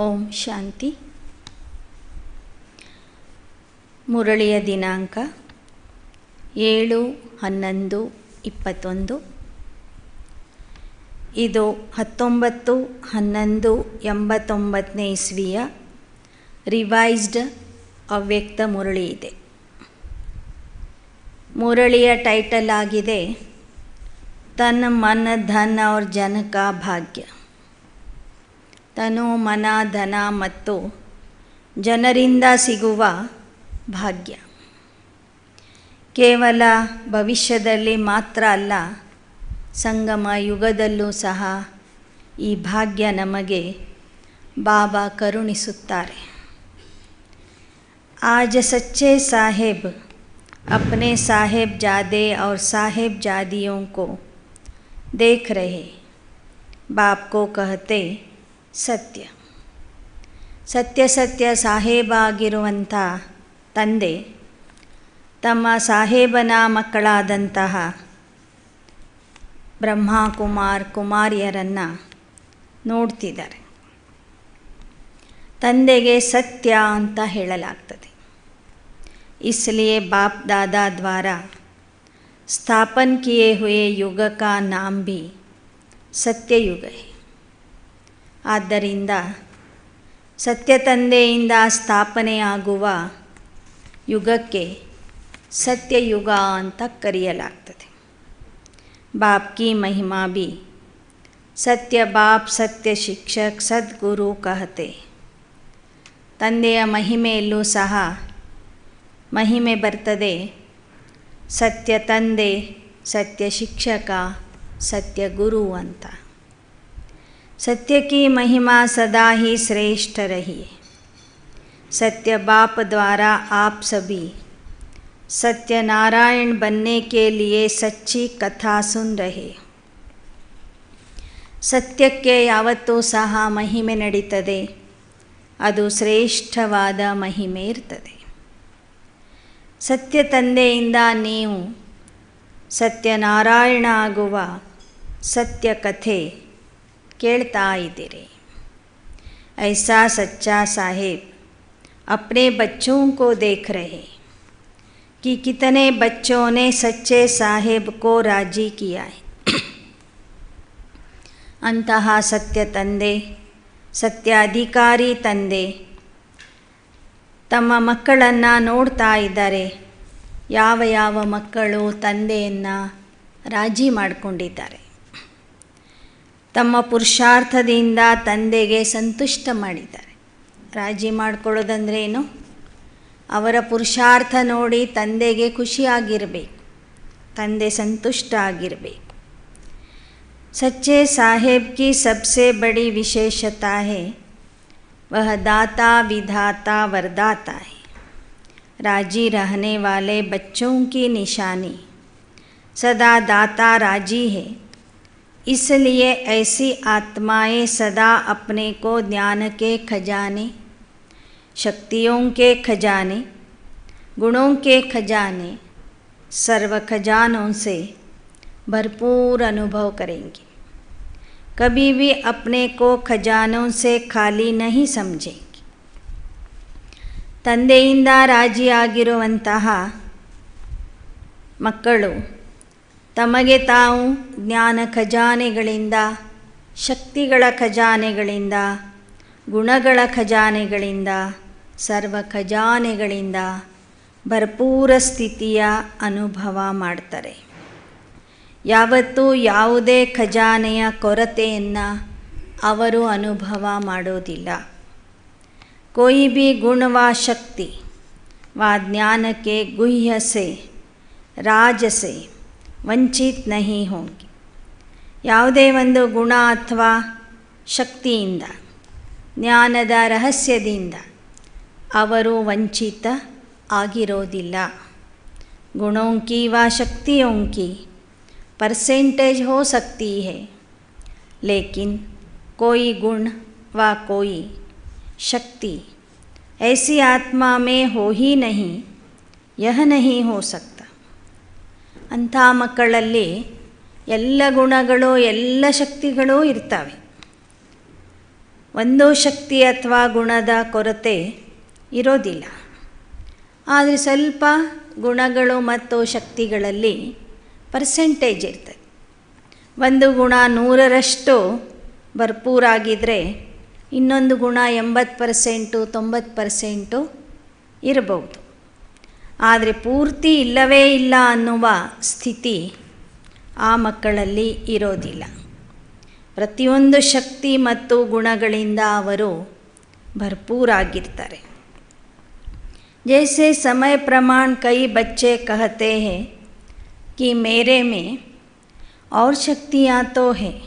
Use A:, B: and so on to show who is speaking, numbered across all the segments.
A: ಓಂ ಶಾಂತಿ. ಮುರಳಿಯ ದಿನಾಂಕ 7/11/21. ಇದು 19/11/89 ಇಸ್ವಿಯ ರಿವೈಸ್ಡ್ ಅವ್ಯಕ್ತ ಮುರಳಿ ಇದೆ. ಮುರಳಿಯ ಟೈಟಲ್ ಆಗಿದೆ ತನ್ ಮನ ಧನ ಔರ್ ಜನ ಕಾ ಭಾಗ್ಯ. ತನು, ಮನ, ಧನ ಮತ್ತು ಜನರಿಂದ ಸಿಗುವ ಭಾಗ್ಯ ಕೇವಲ ಭವಿಷ್ಯದಲ್ಲಿ ಮಾತ್ರ ಅಲ್ಲ, ಸಂಗಮ ಯುಗದಲ್ಲೂ ಸಹ ಈ ಭಾಗ್ಯ ನಮಗೆ ಬಾಬಾ ಕರುಣಿಸುತ್ತಾರೆ. आज सच्चे साहेब अपने साहेबजादे और साहेबजादियों को देख रहे. बाप को कहते ಸತ್ಯ. ಸತ್ಯ ಸತ್ಯ ಸಾಹೇಬಾಗಿರುವಂಥ ತಂದೆ ತಮ್ಮ ಸಾಹೇಬನ ಮಕ್ಕಳಾದಂತಹ ಬ್ರಹ್ಮ ಕುಮಾರ್ ಕುಮಾರಿಯರನ್ನು ನೋಡ್ತಿದ್ದಾರೆ. ತಂದೆಗೆ ಸತ್ಯ ಅಂತ ಹೇಳಲಾಗ್ತದೆ. इसलिए बाप दादा द्वारा स्थापन किए हुए युग का नाम भी सत्ययुग है. ಆದ್ದರಿಂದ ಸತ್ಯ ತಂದೆಯಿಂದ ಸ್ಥಾಪನೆಯಾಗುವ ಯುಗಕ್ಕೆ ಸತ್ಯಯುಗ ಅಂತ ಕರೆಯಲಾಗ್ತದೆ. ಬಾಪ್ ಕಿ ಮಹಿಮಾ ಬಿ ಸತ್ಯ ಬಾಪ್ ಸತ್ಯ ಶಿಕ್ಷಕ್ ಸದ್ಗುರು ಕಹತೆ. ತಂದೆಯ ಮಹಿಮೆಯಲ್ಲೂ ಸಹ ಮಹಿಮೆ ಬರ್ತದೆ. ಸತ್ಯ ತಂದೆ, ಸತ್ಯ ಶಿಕ್ಷಕ, ಸತ್ಯ ಗುರು ಅಂತ. सत्य की महिमा सदा ही श्रेष्ठ रही. सत्य बाप द्वारा आप सभी सत्यनारायण बनने के लिए सच्ची कथा सुन रहे. ಸತ್ಯಕ್ಕೆ ಯಾವತ್ತೂ ಸಹ ಮಹಿಮೆ ನಡೀತದೆ. ಅದು ಶ್ರೇಷ್ಠವಾದ ಮಹಿಮೆ ಇರ್ತದೆ. ಸತ್ಯ ತಂದೆಯಿಂದ ನೀವು ಸತ್ಯನಾರಾಯಣ ಆಗುವ ಸತ್ಯ ಕಥೆ ಕೇಳ್ತಾ ಇದ್ದೀರಿ. ऐसा सच्चा साहेब अपने बच्चों को देख रहे कि कितने बच्चों ने सच्चे साहेब को राजी किया है. अंತಹ ಸತ್ಯ ತಂದೆ, ಸತ್ಯಾಧಿಕಾರಿ ತಂದೆ ತಮ್ಮ ಮಕ್ಕಳನ್ನು ನೋಡ್ತಾ ಇದ್ದಾರೆ. ಯಾವ ಯಾವ ಮಕ್ಕಳು ತಂದೆಯನ್ನು ರಾಜಿ ಮಾಡಿಕೊಂಡಿದ್ದಾರೆ, ತಮ್ಮ ಪುರುಷಾರ್ಥದಿಂದ ತಂದೆಗೆ ಸಂತುಷ್ಟ ಮಾಡಿದ್ದಾರೆ. ರಾಜಿ ಮಾಡಿಕೊಳ್ಳೋದಂದ್ರೆ ಏನು? ಅವರ ಪುರುಷಾರ್ಥ ನೋಡಿ ತಂದೆಗೆ ಖುಷಿಯಾಗಿರಬೇಕು, ತಂದೆ ಸಂತುಷ್ಟ ಆಗಿರಬೇಕು. सच्चे साहेब की सबसे बड़ी विशेषता है वह दाता विधाता वरदाता है. राजी रहने वाले बच्चों की निशानी सदा दाता राजी है. इसलिए ऐसी आत्माएं सदा अपने को ज्ञान के खजाने, शक्तियों के खजाने, गुणों के खजाने, सर्व खजानों से भरपूर अनुभव करेंगी. कभी भी अपने को खजानों से खाली नहीं समझेंगी. ತಂದೆಯಿಂದ ರಾಜಿಯಾಗಿರುವಂತಹ ಮಕ್ಕಳು ತಮಗೆ ತಾವು ಜ್ಞಾನ ಖಜಾನೆಗಳಿಂದ, ಶಕ್ತಿಗಳ ಖಜಾನೆಗಳಿಂದ, ಗುಣಗಳ ಖಜಾನೆಗಳಿಂದ, ಸರ್ವ ಖಜಾನೆಗಳಿಂದ ಭರ್ಪೂರ ಸ್ಥಿತಿಯ ಅನುಭವ ಮಾಡ್ತಾರೆ. ಯಾವತ್ತೂ ಯಾವುದೇ ಖಜಾನೆಯ ಕೊರತೆಯನ್ನು ಅವರು ಅನುಭವ ಮಾಡೋದಿಲ್ಲ. कोई भी गुण व शक्ति व ज्ञान के गुह्य से राज से ವಂಚಿತ್ ನಹಿ ಹೋಗಿ. ಯಾವುದೇ ಒಂದು ಗುಣ ಅಥವಾ ಶಕ್ತಿಯಿಂದ, ಜ್ಞಾನದ ರಹಸ್ಯದಿಂದ ಅವರು ವಂಚಿತ ಆಗಿರೋದಿಲ್ಲ. गुणों की व शक्तियों की परसेंटेज हो सकती है, लेकिन कोई गुण व कोई शक्ति ऐसी आत्मा में हो ही नहीं, यह नहीं हो सकता. ಅಂಥ ಮಕ್ಕಳಲ್ಲಿ ಎಲ್ಲ ಗುಣಗಳು ಎಲ್ಲ ಶಕ್ತಿಗಳೂ ಇರ್ತವೆ. ಒಂದು ಶಕ್ತಿ ಅಥವಾ ಗುಣದ ಕೊರತೆ ಇರೋದಿಲ್ಲ. ಆದರೆ ಸ್ವಲ್ಪ ಗುಣಗಳು ಮತ್ತು ಶಕ್ತಿಗಳಲ್ಲಿ ಪರ್ಸೆಂಟೇಜ್ ಇರ್ತದೆ. ಒಂದು ಗುಣ 100ರಷ್ಟು ಭರ್ಪೂರಾಗಿದ್ದರೆ ಇನ್ನೊಂದು ಗುಣ 80%, 90% ಇರಬಹುದು. ಆದರೆ ಪೂರ್ತಿ ಇಲ್ಲವೇ ಇಲ್ಲ ಅನ್ನುವ ಸ್ಥಿತಿ ಆ ಮಕ್ಕಳಲ್ಲಿ ಇರೋದಿಲ್ಲ. ಪ್ರತಿಯೊಂದು ಶಕ್ತಿ ಮತ್ತು ಗುಣಗಳಿಂದ ಅವರು ಭರ್ಪೂರಾಗಿರ್ತಾರೆ. जैसे समय प्रमाण कई बच्चे कहते हैं कि मेरे में और शक्तियाँ तो हैं,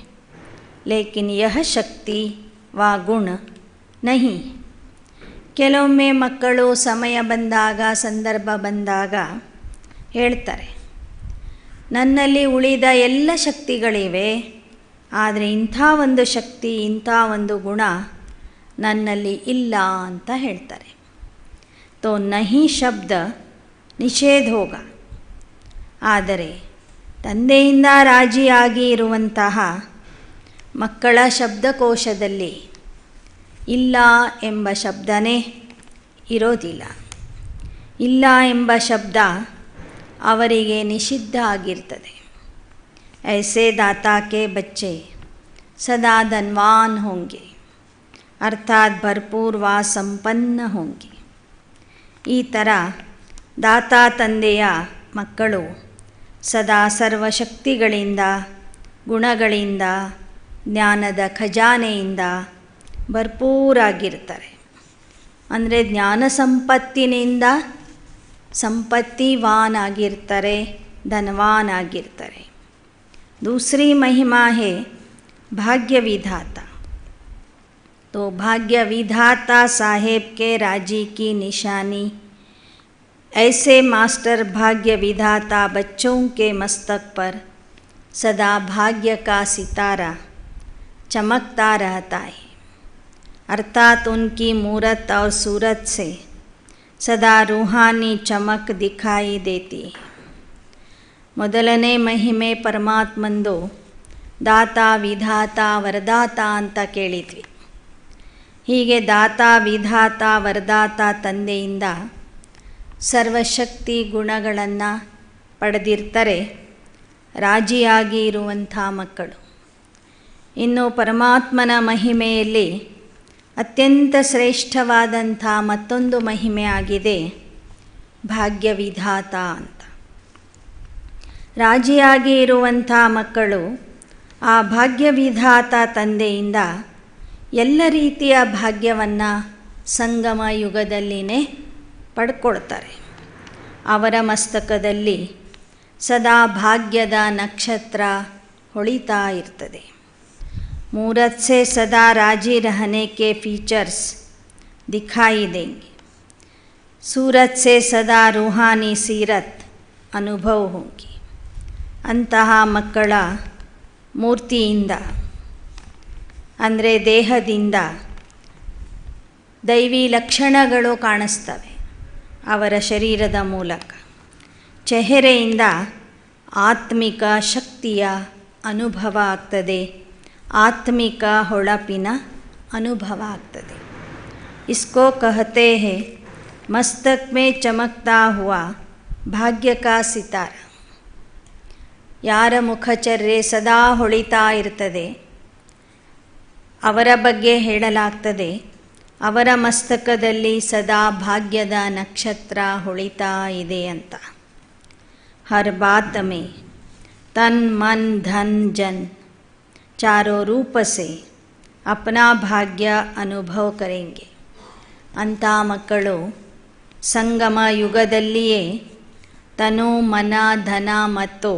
A: लेकिन यह शक्ति व गुण नहीं. ಕೆಲವೊಮ್ಮೆ ಮಕ್ಕಳು ಸಮಯ ಬಂದಾಗ, ಸಂದರ್ಭ ಬಂದಾಗ ಹೇಳ್ತಾರೆ, ನನ್ನಲ್ಲಿ ಉಳಿದ ಎಲ್ಲ ಶಕ್ತಿಗಳಿವೆ, ಆದರೆ ಇಂಥ ಒಂದು ಶಕ್ತಿ, ಇಂಥ ಒಂದು ಗುಣ ನನ್ನಲ್ಲಿ ಇಲ್ಲ ಅಂತ ಹೇಳ್ತಾರೆ. ತೋ ನಹಿ ಶಬ್ದ ನಿಷೇಧ ಹೋಗ. ಆದರೆ ತಂದೆಯಿಂದ ರಾಜಿಯಾಗಿ ಇರುವಂತಹ ಮಕ್ಕಳ ಶಬ್ದಕೋಶದಲ್ಲಿ ಇಲ್ಲ ಎಂಬ ಶಬ್ದನೇ ಇರೋದಿಲ್ಲ. ಇಲ್ಲ ಎಂಬ ಶಬ್ದ ಅವರಿಗೆ ನಿಷಿದ್ಧ ಆಗಿರ್ತದೆ. ऐसे दाता के बच्चे सदा धनवान होंगे, अर्थात भरपूर व संपन्न होंगे. ಈ ಥರ ದಾತಾ ತಂದೆಯ ಮಕ್ಕಳು ಸದಾ ಸರ್ವಶಕ್ತಿಗಳಿಂದ, ಗುಣಗಳಿಂದ, ಜ್ಞಾನದ ಖಜಾನೆಯಿಂದ ಭರ್ಪೂರಾಗಿರ್ತಾರೆ. ಅಂದರೆ ಜ್ಞಾನ ಸಂಪತ್ತಿನಿಂದ ಸಂಪತ್ತಿವಾನ್ ಆಗಿರ್ತಾರೆ, ಧನವಾನ್ ಆಗಿರ್ತಾರೆ. दूसरी महिमा है भाग्य विधाता. तो भाग्य विधाता साहेब के राजी की निशानी. ऐसे मास्टर भाग्य विधाता बच्चों के मस्तक पर सदा भाग्य का सितारा चमकता रहता है. अर्थात उनकी मूरत और सूरत से सदा रूहानी चमक दिखाई देती है. ಮೊದಲನೇ ಮಹಿಮೆ ಪರಮಾತ್ಮಂದು ದಾತ, ವಿಧಾತ, ವರದಾತ ಅಂತ ಕೇಳಿದ್ವಿ. ಹೀಗೆ ದಾತ, ವಿಧಾತ, ವರದಾತ ತಂದೆಯಿಂದ ಸರ್ವಶಕ್ತಿ ಗುಣಗಳನ್ನು ಪಡೆದಿರ್ತಾರೆ ರಾಜಿಯಾಗಿ ಇರುವಂಥ ಮಕ್ಕಳು. ಇನ್ನು ಪರಮಾತ್ಮನ ಮಹಿಮೆಯಲ್ಲಿ ಅತ್ಯಂತ ಶ್ರೇಷ್ಠವಾದಂಥ ಮತ್ತೊಂದು ಮಹಿಮೆ ಆಗಿದೆ ಭಾಗ್ಯವಿಧಾತ ಅಂತ. ರಾಜಿಯಾಗಿ ಇರುವಂಥ ಮಕ್ಕಳು ಆ ಭಾಗ್ಯವಿಧಾತ ತಂದೆಯಿಂದ ಎಲ್ಲ ರೀತಿಯ ಭಾಗ್ಯವನ್ನು ಸಂಗಮ ಯುಗದಲ್ಲಿನೇ ಪಡ್ಕೊಳ್ತಾರೆ. ಅವರ ಮಸ್ತಕದಲ್ಲಿ ಸದಾ ಭಾಗ್ಯದ ನಕ್ಷತ್ರ ಹೊಳಿತಾ ಇರ್ತದೆ. ಮೂರತ್ ಸೆ ಸದಾ ರಾಜಿ रहने के फीचर्स दिखाई देंगे. सूरत से सदा रूहानी सीरत अनुभव होगी. ಅಂತಹ ಮಕ್ಕಳ ಮೂರ್ತಿಯಿಂದ, ಅಂದರೆ ದೇಹದಿಂದ ದೈವಿ ಲಕ್ಷಣಗಳು ಕಾಣಿಸ್ತವೆ ಅವರ ಶರೀರದ ಮೂಲಕ. ಚೆಹರೆಯಿಂದ ಆತ್ಮಿಕ ಶಕ್ತಿಯ ಅನುಭವ ಆಗ್ತದೆ, ಆತ್ಮಿಕ ಹೊಳಪಿನ ಅನುಭವ ಆಗ್ತದೆ. ಇಸ್ಕೋ ಕಹತೆ ಹೇ ಮಸ್ತಕ್ ಮೇ ಚಮಕ್ತಾ ಹುವಾ ಭಾಗ್ಯ ಕಾ ಸಿತಾರ. ಯಾರ ಮುಖಚರ್ಯೆ ಸದಾ ಹೊಳಿತಾ ಇರ್ತದೆ ಅವರ ಬಗ್ಗೆ ಹೇಳಲಾಗ್ತದೆ, ಅವರ ಮಸ್ತಕದಲ್ಲಿ ಸದಾ ಭಾಗ್ಯದ ನಕ್ಷತ್ರ ಹೊಳಿತಾ ಇದೆ ಅಂತ. ಹರ್ ಬಾತ್ ಮೇ ತನ್ ಮನ್ ಧನ್ ಜನ್ ಚಾರೋ ರೂಪ ಸೆ ಅಪ್ನಾ ಭಾಗ್ಯ ಅನುಭವ ಕರೆಂಗೆ. ಅಂಥ ಮಕ್ಕಳು ಸಂಗಮ ಯುಗದಲ್ಲಿಯೇ ತನು, ಮನ, ಧನ ಮತ್ತು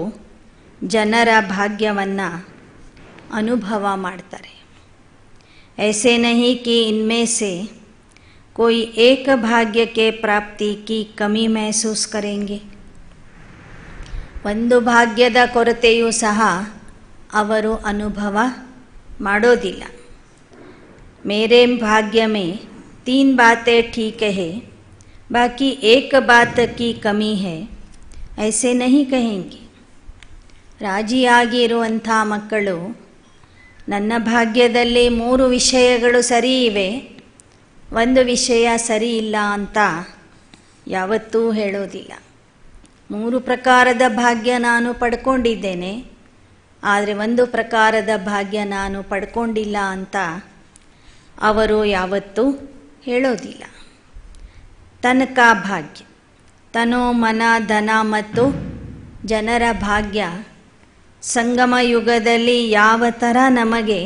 A: ಜನರ ಭಾಗ್ಯವನ್ನು ಅನುಭವ ಮಾಡ್ತಾರೆ. ऐसे नहीं कि इनमें से कोई एक भाग्य के प्राप्ति की कमी महसूस करेंगे. ಒಂದು ಭಾಗ್ಯದ ಕೊರತೆಯೂ ಸಹ ಅವರು ಅನುಭವ ಮಾಡೋದಿಲ್ಲ. मेरे भाग्य में 3 बातें ठीक है, बाकी एक बात की कमी है, ऐसे नहीं कहेंगे. ರಾಜಿಯಾಗಿ ಇರುವಂಥ ಮಕ್ಕಳು ನನ್ನ ಭಾಗ್ಯದಲ್ಲಿ 3 ವಿಷಯಗಳು ಸರಿ ಇವೆ, ಒಂದು ವಿಷಯ ಸರಿ ಇಲ್ಲ ಅಂತ ಯಾವತ್ತೂ ಹೇಳೋದಿಲ್ಲ. 3 ಪ್ರಕಾರದ ಭಾಗ್ಯ ನಾನು ಪಡ್ಕೊಂಡಿದ್ದೇನೆ, ಆದರೆ ಒಂದು ಪ್ರಕಾರದ ಭಾಗ್ಯ ನಾನು ಪಡ್ಕೊಂಡಿಲ್ಲ ಅಂತ ಅವರು ಯಾವತ್ತೂ ಹೇಳೋದಿಲ್ಲ. ತನಕ ಭಾಗ್ಯ, ತನೋ ಮನ ಧನ ಮತ್ತು ಜನರ ಭಾಗ್ಯ ಸಂಗಮ ಯುಗದಲ್ಲಿ ಯಾವ ಥರ ನಮಗೆ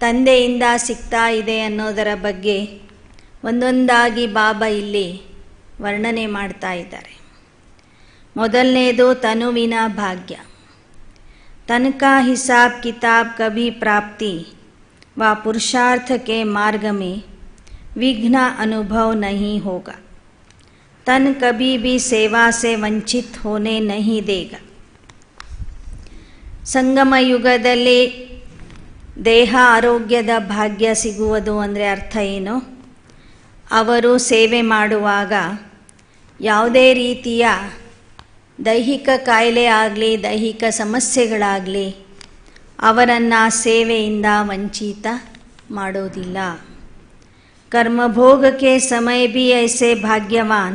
A: ತಂದೆಯಿಂದ ಸಿಗ್ತಾ ಇದೆ ಅನ್ನೋದರ ಬಗ್ಗೆ ಒಂದೊಂದಾಗಿ ಬಾಬಾ ಇಲ್ಲಿ ವರ್ಣನೆ ಮಾಡ್ತಾ ಇದ್ದಾರೆ. ಮೊದಲನೇದು ತನುವಿನ ಭಾಗ್ಯ. तन का हिसाब किताब कभी प्राप्ति व पुरुषार्थ के मार्ग में विघ्न अनुभव नहीं होगा. तन कभी भी सेवा से वंचित होने नहीं देगा. ಸಂಗಮ ಯುಗದಲ್ಲಿ ದೇಹ ಆರೋಗ್ಯದ ಭಾಗ್ಯ ಸಿಗುವುದು ಅಂದರೆ ಅರ್ಥ ಏನು? ಅವರು ಸೇವೆ ಮಾಡುವಾಗ ಯಾವುದೇ ರೀತಿಯ ದೈಹಿಕ ಕಾಯಿಲೆ ಆಗಲಿ, ದೈಹಿಕ ಸಮಸ್ಯೆಗಳಾಗಲಿ ಅವರನ್ನು ಸೇವೆಯಿಂದ ವಂಚಿತ ಮಾಡೋದಿಲ್ಲ. कर्मभोग के समय भी ऐसे भाग्यवान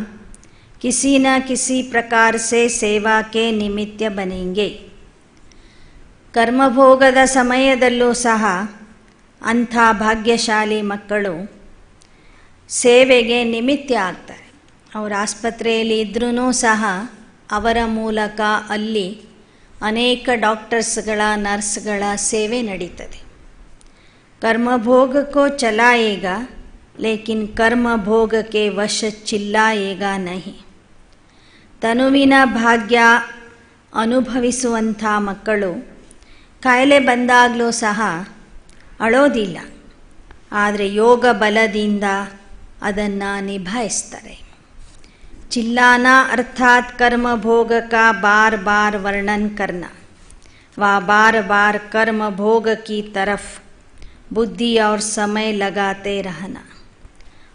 A: किसी न किसी प्रकार से सेवा के निमित्त बनेंगे. ಕರ್ಮಭೋಗದ ಸಮಯದಲ್ಲೂ ಸಹ ಅಂಥ ಭಾಗ್ಯಶಾಲಿ ಮಕ್ಕಳು ಸೇವೆಗೆ ನಿಮಿತ್ತ ಆಗ್ತಾರೆ. ಅವರು ಆಸ್ಪತ್ರೆಯಲ್ಲಿ ಇದ್ರೂ ಸಹ ಅವರ ಮೂಲಕ ಅಲ್ಲಿ ಅನೇಕ ಡಾಕ್ಟರ್ಸ್ಗಳ, ನರ್ಸ್ಗಳ ಸೇವೆ ನಡೀತದೆ. कर्मभोग ಚಲಾಯೇಗಾ ಲೇಕಿನ್ कर्मभोगಕ್ಕೆ ವಶ ಚಿಲ್ಲಾಯೇಗಾ ನಹಿ. ತನುವಿನ ಭಾಗ್ಯ ಅನುಭವಿಸುವಂಥ ಮಕ್ಕಳು ಕಾಯಿಲೆ ಬಂದಾಗಲೂ ಸಹ ಅಳೋದಿಲ್ಲ, ಆದರೆ ಯೋಗ ಬಲದಿಂದ ಅದನ್ನು ನಿಭಾಯಿಸ್ತಾರೆ. चिल्लाना अर्थात कर्म भोग का बार बार वर्णन करना व बार बार कर्म भोग की तरफ बुद्धि और समय लगाते रहना.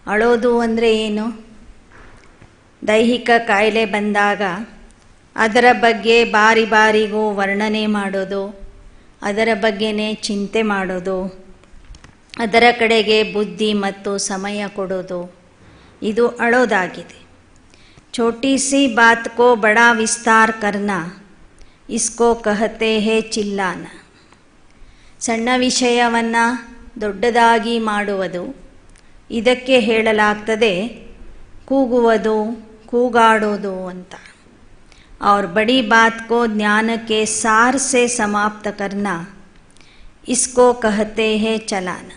A: ಅಳೋದು ಅಂದರೆ ಏನು? ದೈಹಿಕ ಕಾಯಿಲೆ ಬಂದಾಗ ಅದರ ಬಗ್ಗೆ ಬಾರಿ ಬಾರಿಗೂ ವರ್ಣನೆ ಮಾಡೋದು, ಅದರ ಬಗ್ಗೆನೇ ಚಿಂತೆ ಮಾಡೋದು, ಅದರ ಕಡೆಗೆ ಬುದ್ಧಿ ಮತ್ತು ಸಮಯ ಕೊಡೋದು, ಇದು ಅಳೋದಾಗಿದೆ. छोटी सी बात को बड़ा विस्तार करना इसको कहते हैं चिल्लाना. ಸಣ್ಣ ವಿಷಯವನ್ನು ದೊಡ್ಡದಾಗಿ ಮಾಡುವುದು, ಇದಕ್ಕೆ ಹೇಳಲಾಗ್ತದೆ ಕೂಗುವುದು, ಕೂಗಾಡೋದು ಅಂತ. और बड़ी बात को ज्ञान के सार से समाप्त करना इसको कहते हैं चलाना.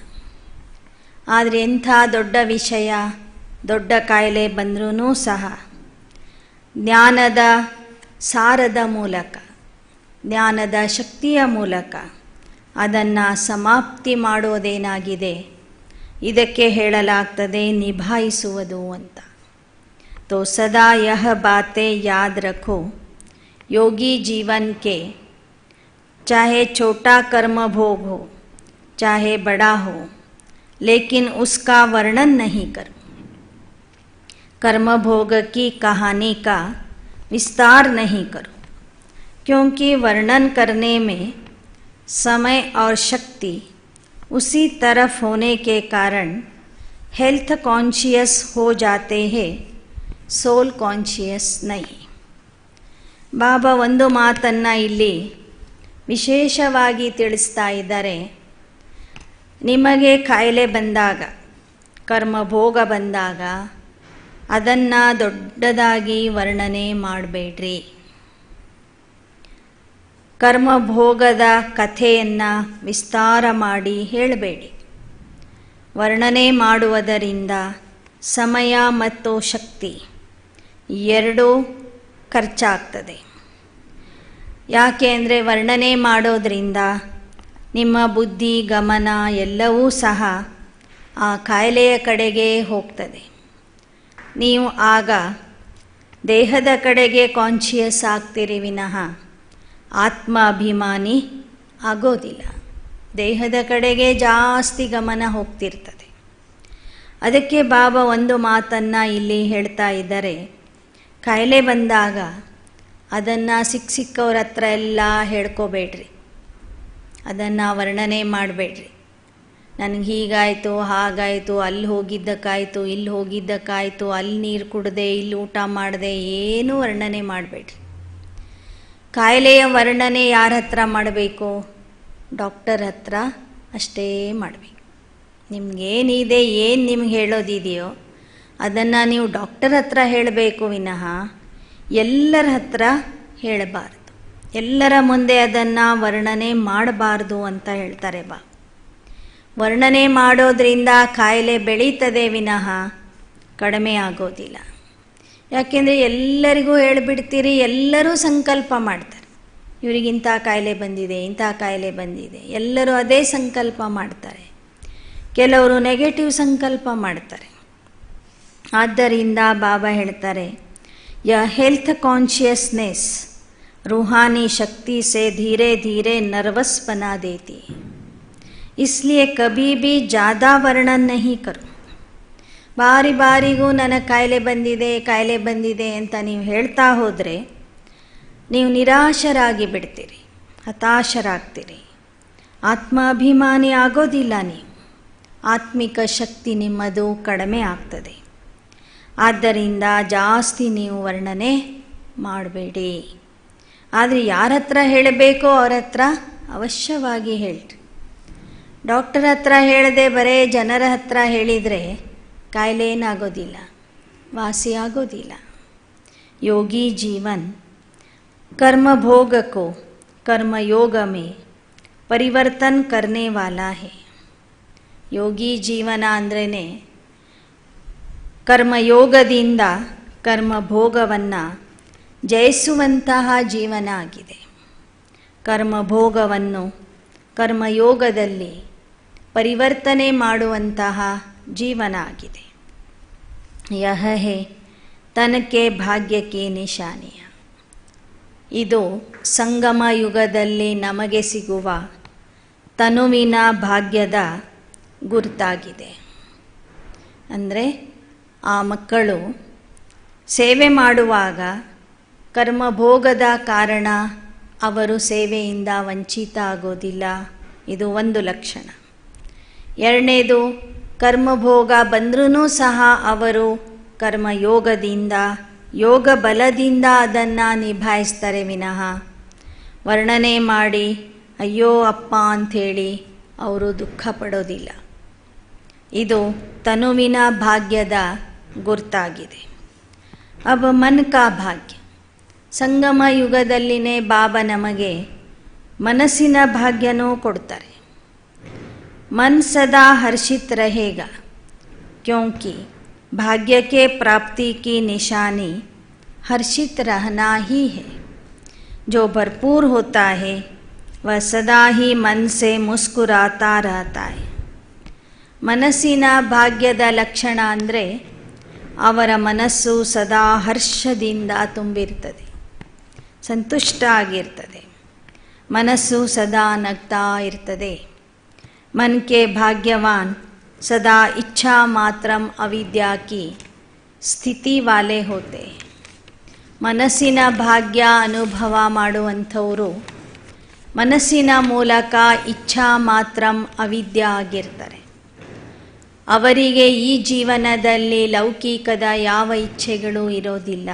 A: ಆದರೆ ಎಂಥ ದೊಡ್ಡ ವಿಷಯ, ದೊಡ್ಡ ಕಾಯಿಲೆ ಬಂದ್ರೂ ಸಹ ಜ್ಞಾನದ ಸಾರದ ಮೂಲಕ, ಜ್ಞಾನದ ಶಕ್ತಿಯ ಮೂಲಕ ಅದನ್ನು ಸಮಾಪ್ತಿ ಮಾಡೋದೇನಾಗಿದೆ, ಇದಕ್ಕೆ ಹೇಳಲಾಗ್ತದೆ ನಿಭಾಯಿಸುವುದು ಅಂತ. तो सदा यह बातें याद रखो, योगी जीवन के चाहे छोटा कर्म भोग हो चाहे बड़ा हो, लेकिन उसका वर्णन नहीं करो. कर्म भोग की कहानी का विस्तार नहीं करो, क्योंकि वर्णन करने में समय और शक्ति उसी तरफ होने के कारण हेल्थ कॉन्शियस हो जाते हैं, ಸೋಲ್ ಕಾನ್ಷಿಯಸ್ ನೈ. ಬಾಬಾ ಒಂದು ಮಾತನ್ನು ಇಲ್ಲಿ ವಿಶೇಷವಾಗಿ ತಿಳಿಸ್ತಾ ಇದ್ದಾರೆ. ನಿಮಗೆ ಕಾಯಿಲೆ ಬಂದಾಗ, ಕರ್ಮಭೋಗ ಬಂದಾಗ ಅದನ್ನು ದೊಡ್ಡದಾಗಿ ವರ್ಣನೆ ಮಾಡಬೇಡ್ರಿ. ಕರ್ಮಭೋಗದ ಕಥೆಯನ್ನು ವಿಸ್ತಾರ ಮಾಡಿ ಹೇಳಬೇಡಿ. ವರ್ಣನೆ ಮಾಡುವುದರಿಂದ ಸಮಯ ಮತ್ತು ಶಕ್ತಿ ಎರಡೂ ಖರ್ಚಾಗ್ತದೆ. ಯಾಕೆ ಅಂದರೆ ವರ್ಣನೆ ಮಾಡೋದರಿಂದ ನಿಮ್ಮ ಬುದ್ಧಿ, ಗಮನ ಎಲ್ಲವೂ ಸಹ ಆ ಕಾಯಿಲೆಯ ಕಡೆಗೆ ಹೋಗ್ತದೆ. ನೀವು ಆಗ ದೇಹದ ಕಡೆಗೆ ಕಾನ್ಷಿಯಸ್ ಆಗ್ತೀರಿ ವಿನಃ ಆತ್ಮ ಅಭಿಮಾನಿ ಆಗೋದಿಲ್ಲ. ದೇಹದ ಕಡೆಗೆ ಜಾಸ್ತಿ ಗಮನ ಹೋಗ್ತಿರ್ತದೆ. ಅದಕ್ಕೆ ಬಾಬಾ ಒಂದು ಮಾತನ್ನು ಇಲ್ಲಿ ಹೇಳ್ತಾ ಇದ್ದಾರೆ. ಕಾಯಿಲೆ ಬಂದಾಗ ಅದನ್ನು ಸಿಕ್ಕವ್ರ ಹತ್ರ ಎಲ್ಲ ಹೇಳ್ಕೋಬೇಡ್ರಿ. ಅದನ್ನು ವರ್ಣನೆ ಮಾಡಬೇಡ್ರಿ. ನನಗೆ ಹೀಗಾಯಿತು, ಹಾಗಾಯಿತು, ಅಲ್ಲಿ ಹೋಗಿದ್ದಕ್ಕಾಯಿತು, ಇಲ್ಲಿ ಹೋಗಿದ್ದಕ್ಕಾಯಿತು, ಅಲ್ಲಿ ನೀರು ಕುಡಿದೆ, ಇಲ್ಲಿ ಊಟ ಮಾಡಿದೆ, ಏನೂ ವರ್ಣನೆ ಮಾಡಬೇಡ್ರಿ. ಕಾಯಿಲೆಯ ವರ್ಣನೆ ಯಾರ ಹತ್ರ ಮಾಡಬೇಕು? ಡಾಕ್ಟರ್ ಹತ್ರ ಅಷ್ಟೇ ಮಾಡಬೇಕು. ನಿಮಗೇನಿದೆ, ಏನು ನಿಮ್ಗೆ ಹೇಳೋದಿದೆಯೋ ಅದನ್ನು ನೀವು ಡಾಕ್ಟರ್ ಹತ್ರ ಹೇಳಬೇಕು ವಿನಃ ಎಲ್ಲರ ಹತ್ರ ಹೇಳಬಾರ್ದು. ಎಲ್ಲರ ಮುಂದೆ ಅದನ್ನು ವರ್ಣನೆ ಮಾಡಬಾರ್ದು ಅಂತ ಹೇಳ್ತಾರೆ ಬಾ. ವರ್ಣನೆ ಮಾಡೋದ್ರಿಂದ ಕಾಯಿಲೆ ಬೆಳೀತದೆ ವಿನಃ ಕಡಿಮೆ ಆಗೋದಿಲ್ಲ. ಯಾಕೆಂದರೆ ಎಲ್ಲರಿಗೂ ಹೇಳಿಬಿಡ್ತೀರಿ, ಎಲ್ಲರೂ ಸಂಕಲ್ಪ ಮಾಡ್ತಾರೆ, ಇವರಿಗಿಂಥ ಕಾಯಿಲೆ ಬಂದಿದೆ, ಇಂಥ ಕಾಯಿಲೆ ಬಂದಿದೆ, ಎಲ್ಲರೂ ಅದೇ ಸಂಕಲ್ಪ ಮಾಡ್ತಾರೆ. ಕೆಲವರು ನೆಗೆಟಿವ್ ಸಂಕಲ್ಪ ಮಾಡ್ತಾರೆ. ಆದ್ದರಿಂದ ಬಾಬಾ ಹೇಳ್ತಾರೆ, ಯ ಹೆಲ್ತ್ ಕಾನ್ಷಿಯಸ್ನೆಸ್ रूहानी शक्ति से धीरे धीरे नर्वस बना देती है, इसलिए कभी भी ज़्यादा वर्णन नहीं करो. ಬಾರಿ ಬಾರಿಗೂ ನನಗೆ ಕಾಯಿಲೆ ಬಂದಿದೆ ಅಂತ ನೀವು ಹೇಳ್ತಾ ಹೋದರೆ ನೀವು ನಿರಾಶರಾಗಿ ಬಿಡ್ತೀರಿ, ಹತಾಶರಾಗ್ತೀರಿ, ಆತ್ಮಾಭಿಮಾನಿ ಆಗೋದಿಲ್ಲ. ನೀವು ಆತ್ಮಿಕ ಶಕ್ತಿ ನಿಮ್ಮದು ಕಡಿಮೆ ಆಗ್ತದೆ. ಆದ್ದರಿಂದ ಜಾಸ್ತಿ ನೀವು ವರ್ಣನೆ ಮಾಡಬೇಡಿ. ಆದರೆ ಯಾರ ಹತ್ರ ಹೇಳಬೇಕೋ ಅವ್ರ ಹತ್ರ ಅವಶ್ಯವಾಗಿ ಹೇಳ್ರಿ. ಡಾಕ್ಟರ್ ಹತ್ರ ಹೇಳದೆ ಬರೇ ಜನರ ಹತ್ರ ಹೇಳಿದರೆ ಕಾಯಿಲೆ ಏನಾಗೋದಿಲ್ಲ, ವಾಸಿ ಆಗೋದಿಲ್ಲ. ಯೋಗಿ ಜೀವನ್ कर्म भोग को कर्म योग में परिवर्तन करने वाला है. ಯೋಗಿ ಜೀವನ ಅಂದ್ರೇ ಕರ್ಮಯೋಗದಿಂದ ಕರ್ಮಭೋಗವನ್ನು ಜಯಿಸುವಂತಹ ಜೀವನ ಆಗಿದೆ. ಕರ್ಮಭೋಗವನ್ನು ಕರ್ಮಯೋಗದಲ್ಲಿ ಪರಿವರ್ತನೆ ಮಾಡುವಂತಹ ಜೀವನ ಆಗಿದೆ. ಯಹ ಹೇ ತನಕೆ ಭಾಗ್ಯಕ್ಕೆ ನಿಶಾನಿಯ. ಇದು ಸಂಗಮ ಯುಗದಲ್ಲಿ ನಮಗೆ ಸಿಗುವ ತನುವಿನ ಭಾಗ್ಯದ ಗುರುತಾಗಿದೆ. ಅಂದರೆ ಆ ಮಕ್ಕಳು ಸೇವೆ ಮಾಡುವಾಗ ಕರ್ಮಭೋಗದ ಕಾರಣ ಅವರು ಸೇವೆಯಿಂದ ವಂಚಿತ ಆಗೋದಿಲ್ಲ. ಇದು ಒಂದು ಲಕ್ಷಣ. ಎರಡನೇದು, ಕರ್ಮಭೋಗ ಬಂದ್ರೂ ಸಹ ಅವರು ಕರ್ಮಯೋಗದಿಂದ ಯೋಗ ಬಲದಿಂದ ಅದನ್ನು ನಿಭಾಯಿಸ್ತಾರೆ ವಿನಃ ವರ್ಣನೆ ಮಾಡಿ ಅಯ್ಯೋ ಅಪ್ಪ ಅಂಥೇಳಿ ಅವರು ದುಃಖ ಪಡೋದಿಲ್ಲ. ಇದು ತನುವಿನ ಭಾಗ್ಯದ ಗುರ್ತಾಗಿದೆ. ಅಬ ಮನ್ ಕಾ ಭಾಗ್ಯ. ಸಂಗಮ ಯುಗದಲ್ಲಿನೇ ಬಾಬಾ ನಮಗೆ ಮನಸ್ಸಿನ ಭಾಗ್ಯನೂ ಕೊಡ್ತಾರೆ. मन सदा हर्षित रहेगा क्योंकि भाग्य के प्राप्ति की निशानी हर्षित रहना ही है. जो भरपूर होता है वह सदा ही मन से मुस्कुराता रहता है. ಮನಸ್ಸಿನ ಭಾಗ್ಯದ ಲಕ್ಷಣ ಅಂದರೆ ಅವರ ಮನಸ್ಸು ಸದಾ ಹರ್ಷದಿಂದ ತುಂಬಿರ್ತದೆ, ಸಂತುಷ್ಟ ಆಗಿರ್ತದೆ, ಮನಸ್ಸು ಸದಾ ನಗ್ತಾ ಇರ್ತದೆ. मन के भाग्यवान सदा इच्छा मात्रम अविद्या की ಸ್ಥಿತಿ ವಾಲೆ ಹೋತೆ. ಮನಸ್ಸಿನ ಭಾಗ್ಯ ಅನುಭವ ಮಾಡುವಂಥವರು ಮನಸ್ಸಿನ ಮೂಲಕ ಇಚ್ಛಾ ಮಾತ್ರಂ ಅವಿದ್ಯ ಆಗಿರ್ತಾರೆ. ಅವರಿಗೆ ಈ ಜೀವನದಲ್ಲಿ ಲೌಕಿಕದ ಯಾವ ಇಚ್ಛೆಗಳೂ ಇರೋದಿಲ್ಲ.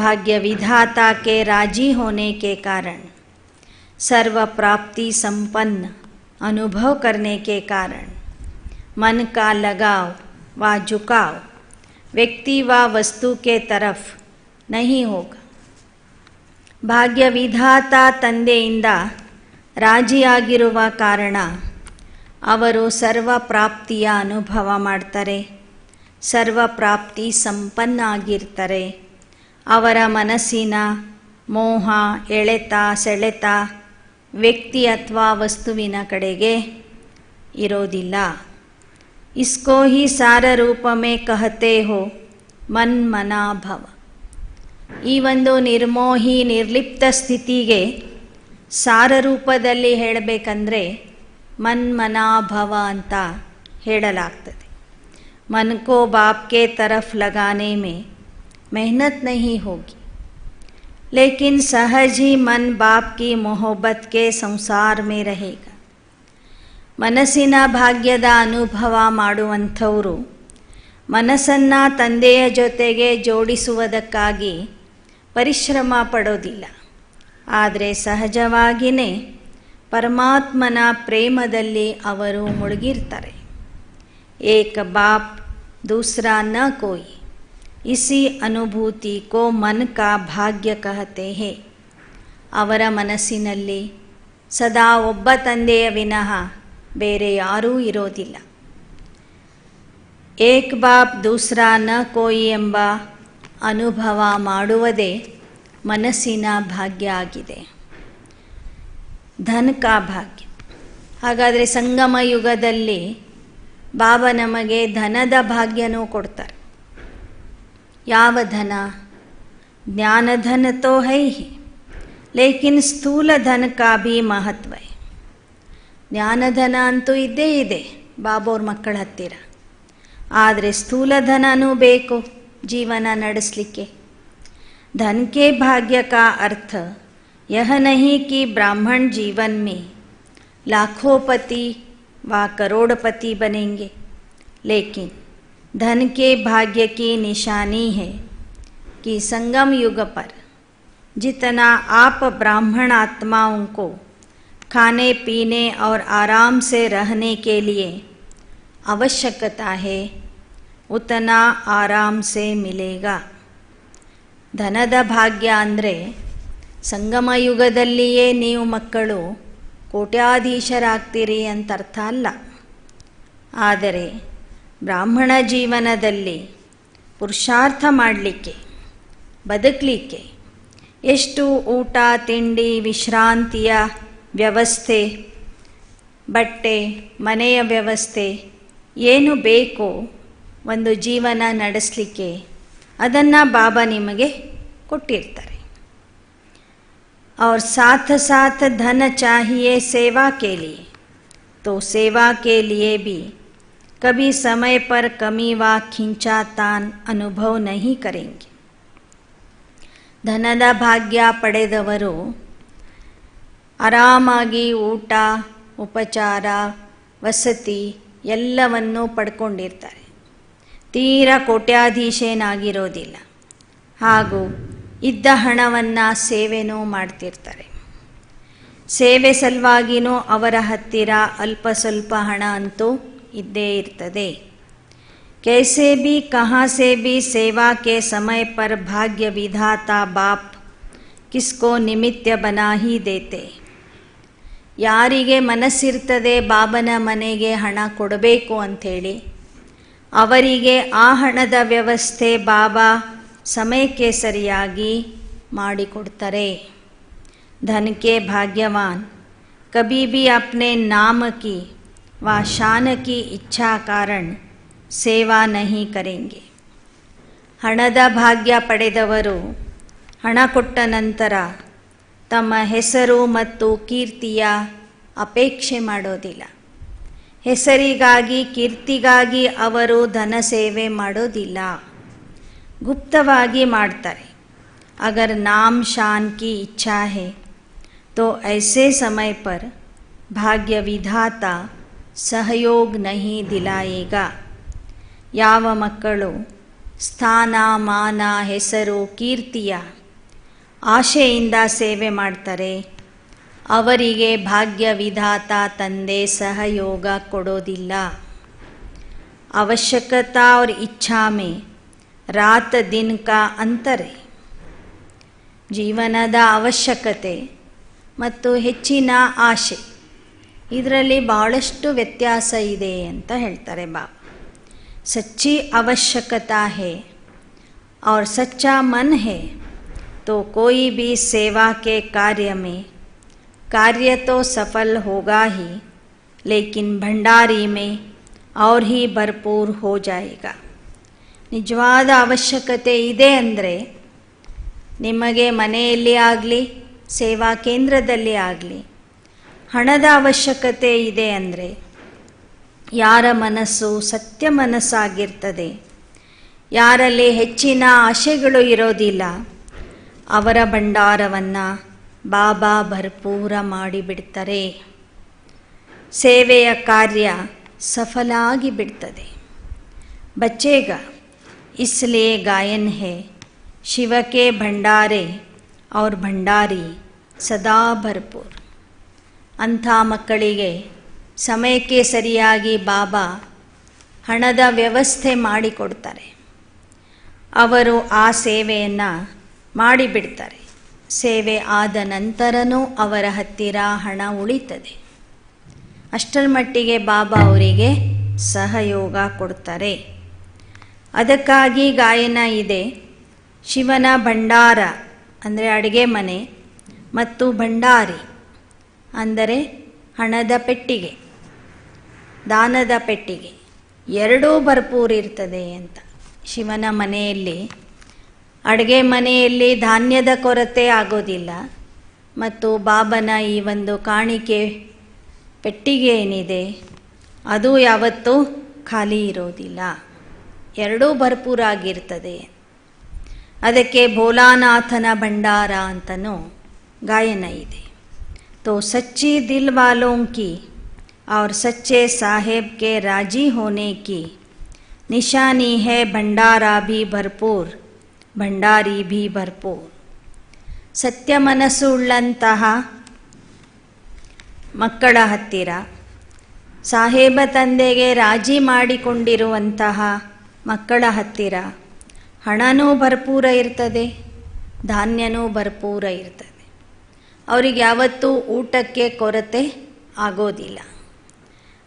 A: ಭಾಗ್ಯ ವಿಧಾತಾಕ್ಕೆ ರಾಜಿ ಹೋನೆ के कारण सर्व प्राप्ति संपन्न अनुभव करने के कारण मन का लगाव व झुकाव व्यक्ति व वस्तु के तरफ नहीं होगा. ಭಾಗ್ಯ ವಿಧಾತ ತಂದೆಯಿಂದ ರಾಜಿಯಾಗಿರುವ ಕಾರಣ ಅವರು ಸರ್ವ ಪ್ರಾಪ್ತಿಯ ಅನುಭವ ಮಾಡ್ತಾರೆ, ಸರ್ವ ಪ್ರಾಪ್ತಿ ಸಂಪನ್ನ ಆಗಿರ್ತಾರೆ. ಅವರ ಮನಸ್ಸಿನ ಮೋಹ, ಎಳೆತ, ಸೆಳೆತ ವ್ಯಕ್ತಿ ಅಥವಾ ವಸ್ತುವಿನ ಕಡೆಗೆ ಇರೋದಿಲ್ಲ. ಇಸ್ಕೋ ಹಿ ಸಾರ ರೂಪ ಮೇ ಕಹತೆ ಹೋ ಮನ್ ಮನಾ ಭವ. ಈ ಒಂದು ನಿರ್ಮೋಹಿ ನಿರ್ಲಿಪ್ತ ಸ್ಥಿತಿಗೆ ಸಾರ ರೂಪದಲ್ಲಿ ಹೇಳಬೇಕಂದ್ರೆ ಮನ್ಮನಾಭವ ಅಂತ ಹೇಳಲಾಗ್ತದೆ. ಮನ್ ಕೋ ಬಾಪ್ ಕೆ ತರಫ್ ಲಗಾನೆ ಮೇ ಮೆಹನತ್ ನಹಿ ಹೋಗಿ. लेकिन सहज ही मन बाप की मोहब्बत के संसार में रहेगा. ಮನಸ್ಸಿನ ಭಾಗ್ಯದ ಅನುಭವ ಮಾಡುವಂಥವರು ಮನಸ್ಸನ್ನು ತಂದೆಯ ಜೊತೆಗೆ ಜೋಡಿಸುವುದಕ್ಕಾಗಿ ಪರಿಶ್ರಮ ಪಡೋದಿಲ್ಲ. ಆದರೆ ಸಹಜವಾಗಿಯೇ ಪರಮಾತ್ಮನ ಪ್ರೇಮದಲ್ಲಿ ಅವರು ಮುಳುಗಿರ್ತಾರೆ. ಏಕ ಬಾಪ್ दूसरा न कोई, इसी अनुभूति को मन का भाग्य कहते हैं. ಅವರ ಮನಸ್ಸಿನಲ್ಲಿ ಸದಾ ಒಬ್ಬ ತಂದೆಯ ವಿನಃ ಬೇರೆ ಯಾರೂ ಇರೋದಿಲ್ಲ. ಏಕ್ ಬಾಪ್ ದೂಸರಾ ನ ಕೋಯಿ ಎಂಬ ಅನುಭವ ಮಾಡುವುದೇ ಮನಸ್ಸಿನ ಭಾಗ್ಯ ಆಗಿದೆ. ಧನ್ ಕಾ ಭಾಗ್ಯ. ಹಾಗಾದರೆ ಸಂಗಮ ಯುಗದಲ್ಲಿ ಬಾಬಾ ನಮಗೆ ಧನದ ಭಾಗ್ಯನೂ ಕೊಡ್ತಾರೆ. ಯಾವ ಧನ? ಜ್ಞಾನಧನ ತೋ ಹೈ ಹಿ, ಲೇಕಿನ್ ಸ್ಥೂಲ ಧನ ಕಾ ಭೀ ಮಹತ್ವ ಹೈ. ಜ್ಞಾನಧನ ಅಂತೂ ಇದ್ದೇ ಇದೆ ಬಾಬೋರ್ ಮಕ್ಕಳ ಹತ್ತಿರ. ಆದರೆ ಸ್ಥೂಲ ಧನನೂ ಬೇಕು ಜೀವನ ನಡೆಸಲಿಕ್ಕೆ. धन के भाग्य का अर्थ यह नहीं कि ब्राह्मण जीवन में लाखोंपति व करोड़पति बनेंगे, लेकिन धन के भाग्य की निशानी है कि संगम युग पर जितना आप ब्राह्मण आत्माओं को खाने पीने और आराम से रहने के लिए आवश्यकता है, उतना आराम से मिलेगा. ಧನದ ಭಾಗ್ಯ ಅಂದರೆ ಸಂಗಮ ಯುಗದಲ್ಲಿಯೇ ನೀವು ಮಕ್ಕಳು ಕೋಟ್ಯಾಧೀಶರಾಗ್ತೀರಿ ಅಂತ ಅರ್ಥ ಅಲ್ಲ. ಆದರೆ ಬ್ರಾಹ್ಮಣ ಜೀವನದಲ್ಲಿ ಪುರುಷಾರ್ಥ ಮಾಡಲಿಕ್ಕೆ, ಬದುಕಲಿಕ್ಕೆ ಎಷ್ಟು ಊಟ ತಿಂಡಿ ವಿಶ್ರಾಂತಿಯ ವ್ಯವಸ್ಥೆ, ಬಟ್ಟೆ ಮನೆಯ ವ್ಯವಸ್ಥೆ ಏನು ಬೇಕೋ ಒಂದು ಜೀವನ ನಡೆಸಲಿಕ್ಕೆ ಅದನ್ನು ಬಾಬಾ ನಿಮಗೆ ಕೊಟ್ಟಿರ್ತಾರೆ. और साथ साथ धन चाहिए सेवा के लिए, तो सेवा के लिए भी कभी समय पर कमी व खिंचातान अनुभव नहीं करेंगे. ಧನದ ಭಾಗ್ಯ ಪಡೆದವರು ಆರಾಮಾಗಿ ಊಟ ಉಪಚಾರ ವಸತಿ ಎಲ್ಲವನ್ನೂ ಪಡ್ಕೊಂಡಿರ್ತಾರೆ. ತೀರಾ ಕೋಟ್ಯಾಧೀಶೇನಾಗಿರೋದಿಲ್ಲ. ಹಾಗೂ ಇದ್ದ ಹಣವನ್ನು ಸೇವೆನೂ ಮಾಡ್ತಿರ್ತಾರೆ. ಸೇವೆ ಸಲುವಾಗಿಯೂ ಅವರ ಹತ್ತಿರ ಅಲ್ಪ ಸ್ವಲ್ಪ ಹಣ ಅಂತೂ ಇದ್ದೇ ಇರ್ತದೆ. कैसे भी कहाँ से भी सेवा के समय पर भाग्य विधाता बाप किसको निमित्त बना ही देते. ಯಾರಿಗೆ ಮನಸ್ಸಿರ್ತದೆ ಬಾಬನ ಮನೆಗೆ ಹಣ ಕೊಡಬೇಕು ಅಂಥೇಳಿ, ಅವರಿಗೆ ಆ ಹಣದ ವ್ಯವಸ್ಥೆ ಬಾಬಾ ಸಮಯಕ್ಕೆ ಸರಿಯಾಗಿ ಮಾಡಿಕೊಡ್ತಾರೆ. धन के भाग्यवान कभी भी अपने नाम की व शान की इच्छा कारण ಸೇವಾ ನಹಿ ಕರೆಂಗೆ. ಹಣದ ಭಾಗ್ಯ ಪಡೆದವರು ಹಣ ಕೊಟ್ಟ ನಂತರ ತಮ್ಮ ಹೆಸರು ಮತ್ತು ಕೀರ್ತಿಯ ಅಪೇಕ್ಷೆ ಮಾಡೋದಿಲ್ಲ. ಹೆಸರಿಗಾಗಿ ಕೀರ್ತಿಗಾಗಿ ಅವರು ಧನ ಸೇವೆ ಮಾಡೋದಿಲ್ಲ, ಗುಪ್ತವಾಗಿ ಮಾಡ್ತಾರೆ. ಅಗರ್ ನಾಮ್ ಶಾನ್ ಕಿ ಇಚ್ಛಾ ಹೈ तो ऐसे समय पर भाग्य विधाता सहयोग नहीं दिलाएगा. ಯಾವ ಮಕ್ಕಳು ಸ್ಥಾನ ಮಾನ ಹೆಸರು ಕೀರ್ತಿಯ ಆಶೆಯಿಂದ ಸೇವೆ ಮಾಡ್ತಾರೆ, ಅವರಿಗೆ ಭಾಗ್ಯ ವಿಧಾತ ತಂದೆ ಸಹಯೋಗ ಕೊಡೋದಿಲ್ಲ. ಅವಶ್ಯಕತಾ और इच्छा में रात दिन का अंतर है. ಜೀವನದ ಅವಶ್ಯಕತೆ ಮತ್ತು ಹೆಚ್ಚಿನ ಆಶೆ ಇದರಲ್ಲಿ ಬಹಳಷ್ಟು ವ್ಯತ್ಯಾಸ ಇದೆ ಅಂತ ಹೇಳ್ತಾರೆ ಬಾಬಾ. सच्ची आवश्यकता है और सच्चा मन है तो कोई भी सेवा के कार्य तो सफल होगा ही, लेकिन भंडारी में और ही भरपूर हो जाएगा. ನಿಜವಾದ ಅವಶ್ಯಕತೆ ಇದೆ ಅಂದರೆ ನಿಮಗೆ ಮನೆಯಲ್ಲಿ ಆಗಲಿ ಸೇವಾ ಕೇಂದ್ರದಲ್ಲಿ ಆಗಲಿ ಹಣದ ಅವಶ್ಯಕತೆ ಇದೆ ಅಂದರೆ ಯಾರ ಮನಸ್ಸು ಸತ್ಯ ಮನಸ್ಸಾಗಿರ್ತದೆ, ಯಾರಲ್ಲಿ ಹೆಚ್ಚಿನ ಆಶೆಗಳು ಇರೋದಿಲ್ಲ, ಅವರ ಭಂಡಾರವನ್ನು ಬಾಬಾ ಭರ್ಪೂರ ಮಾಡಿಬಿಡ್ತಾರೆ. ಸೇವೆಯ ಕಾರ್ಯ सफल आगी बिड़तदे. बचेगा इसलिए गायन है शिव के भंडारे और भंडारी सदा भरपूर. ಅಂಥ ಮಕ್ಕಳಿಗೆ ಸಮಯಕ್ಕೆ ಸರಿಯಾಗಿ ಬಾಬಾ ಹಣದ ವ್ಯವಸ್ಥೆ ಮಾಡಿಕೊಡ್ತಾರೆ. ಅವರು ಆ ಸೇವೆಯನ್ನು ಮಾಡಿಬಿಡ್ತಾರೆ. ಸೇವೆ ಆದ ನಂತರನೂ ಅವರ ಹತ್ತಿರ ಹಣ ಉಳಿತದೆ. ಅಷ್ಟರ ಮಟ್ಟಿಗೆ ಬಾಬಾ ಅವರಿಗೆ ಸಹಯೋಗ ಕೊಡ್ತಾರೆ. ಅದಕ್ಕಾಗಿ ಗಾಯನ ಇದೆ, ಶಿವನ ಭಂಡಾರ ಅಂದರೆ ಅಡುಗೆ ಮನೆ ಮತ್ತು ಭಂಡಾರಿ ಅಂದರೆ ಹಣದ ಪೆಟ್ಟಿಗೆ, ದಾನದ ಪೆಟ್ಟಿಗೆ ಎರಡೂ ಭರ್ಪೂರ್ ಇರ್ತದೆ ಅಂತ. ಶಿವನ ಮನೆಯಲ್ಲಿ, ಅಡುಗೆ ಮನೆಯಲ್ಲಿ ಧಾನ್ಯದ ಕೊರತೆ ಆಗೋದಿಲ್ಲ, ಮತ್ತು ಬಾಬನ ಈ ಒಂದು ಕಾಣಿಕೆ ಪೆಟ್ಟಿಗೆ ಏನಿದೆ ಅದು ಯಾವತ್ತೂ ಖಾಲಿ ಇರೋದಿಲ್ಲ, ಎರಡೂ ಭರ್ಪೂರಾಗಿರ್ತದೆ. ಅದಕ್ಕೆ ಭೋಲಾನಾಥನ ಭಂಡಾರ ಅಂತನೂ ಗಾಯನ ಇದೆ. तो सच्ची दिल वालों की और सच्चे साहेब के राजी होने की निशानी है भंडारा भी भरपूर, भंडारी भी भरपूर. ಸತ್ಯ ಮನಸ್ಸು ಉಳ್ಳಂತಹ ಮಕ್ಕಳ ಹತ್ತಿರ, ಸಾಹೇಬ ತಂದೆಗೆ ರಾಜಿ ಮಾಡಿಕೊಂಡಿರುವಂತಹ ಮಕ್ಕಳ ಹತ್ತಿರ ಹಣನೂ ಭರ್ಪೂರ ಇರ್ತದೆ, ಧಾನ್ಯನೂ ಭರ್ಪೂರ ಇರ್ತದೆ. ಅವರಿಗೆ ಯಾವತ್ತೂ ಊಟಕ್ಕೆ ಕೊರತೆ ಆಗೋದಿಲ್ಲ,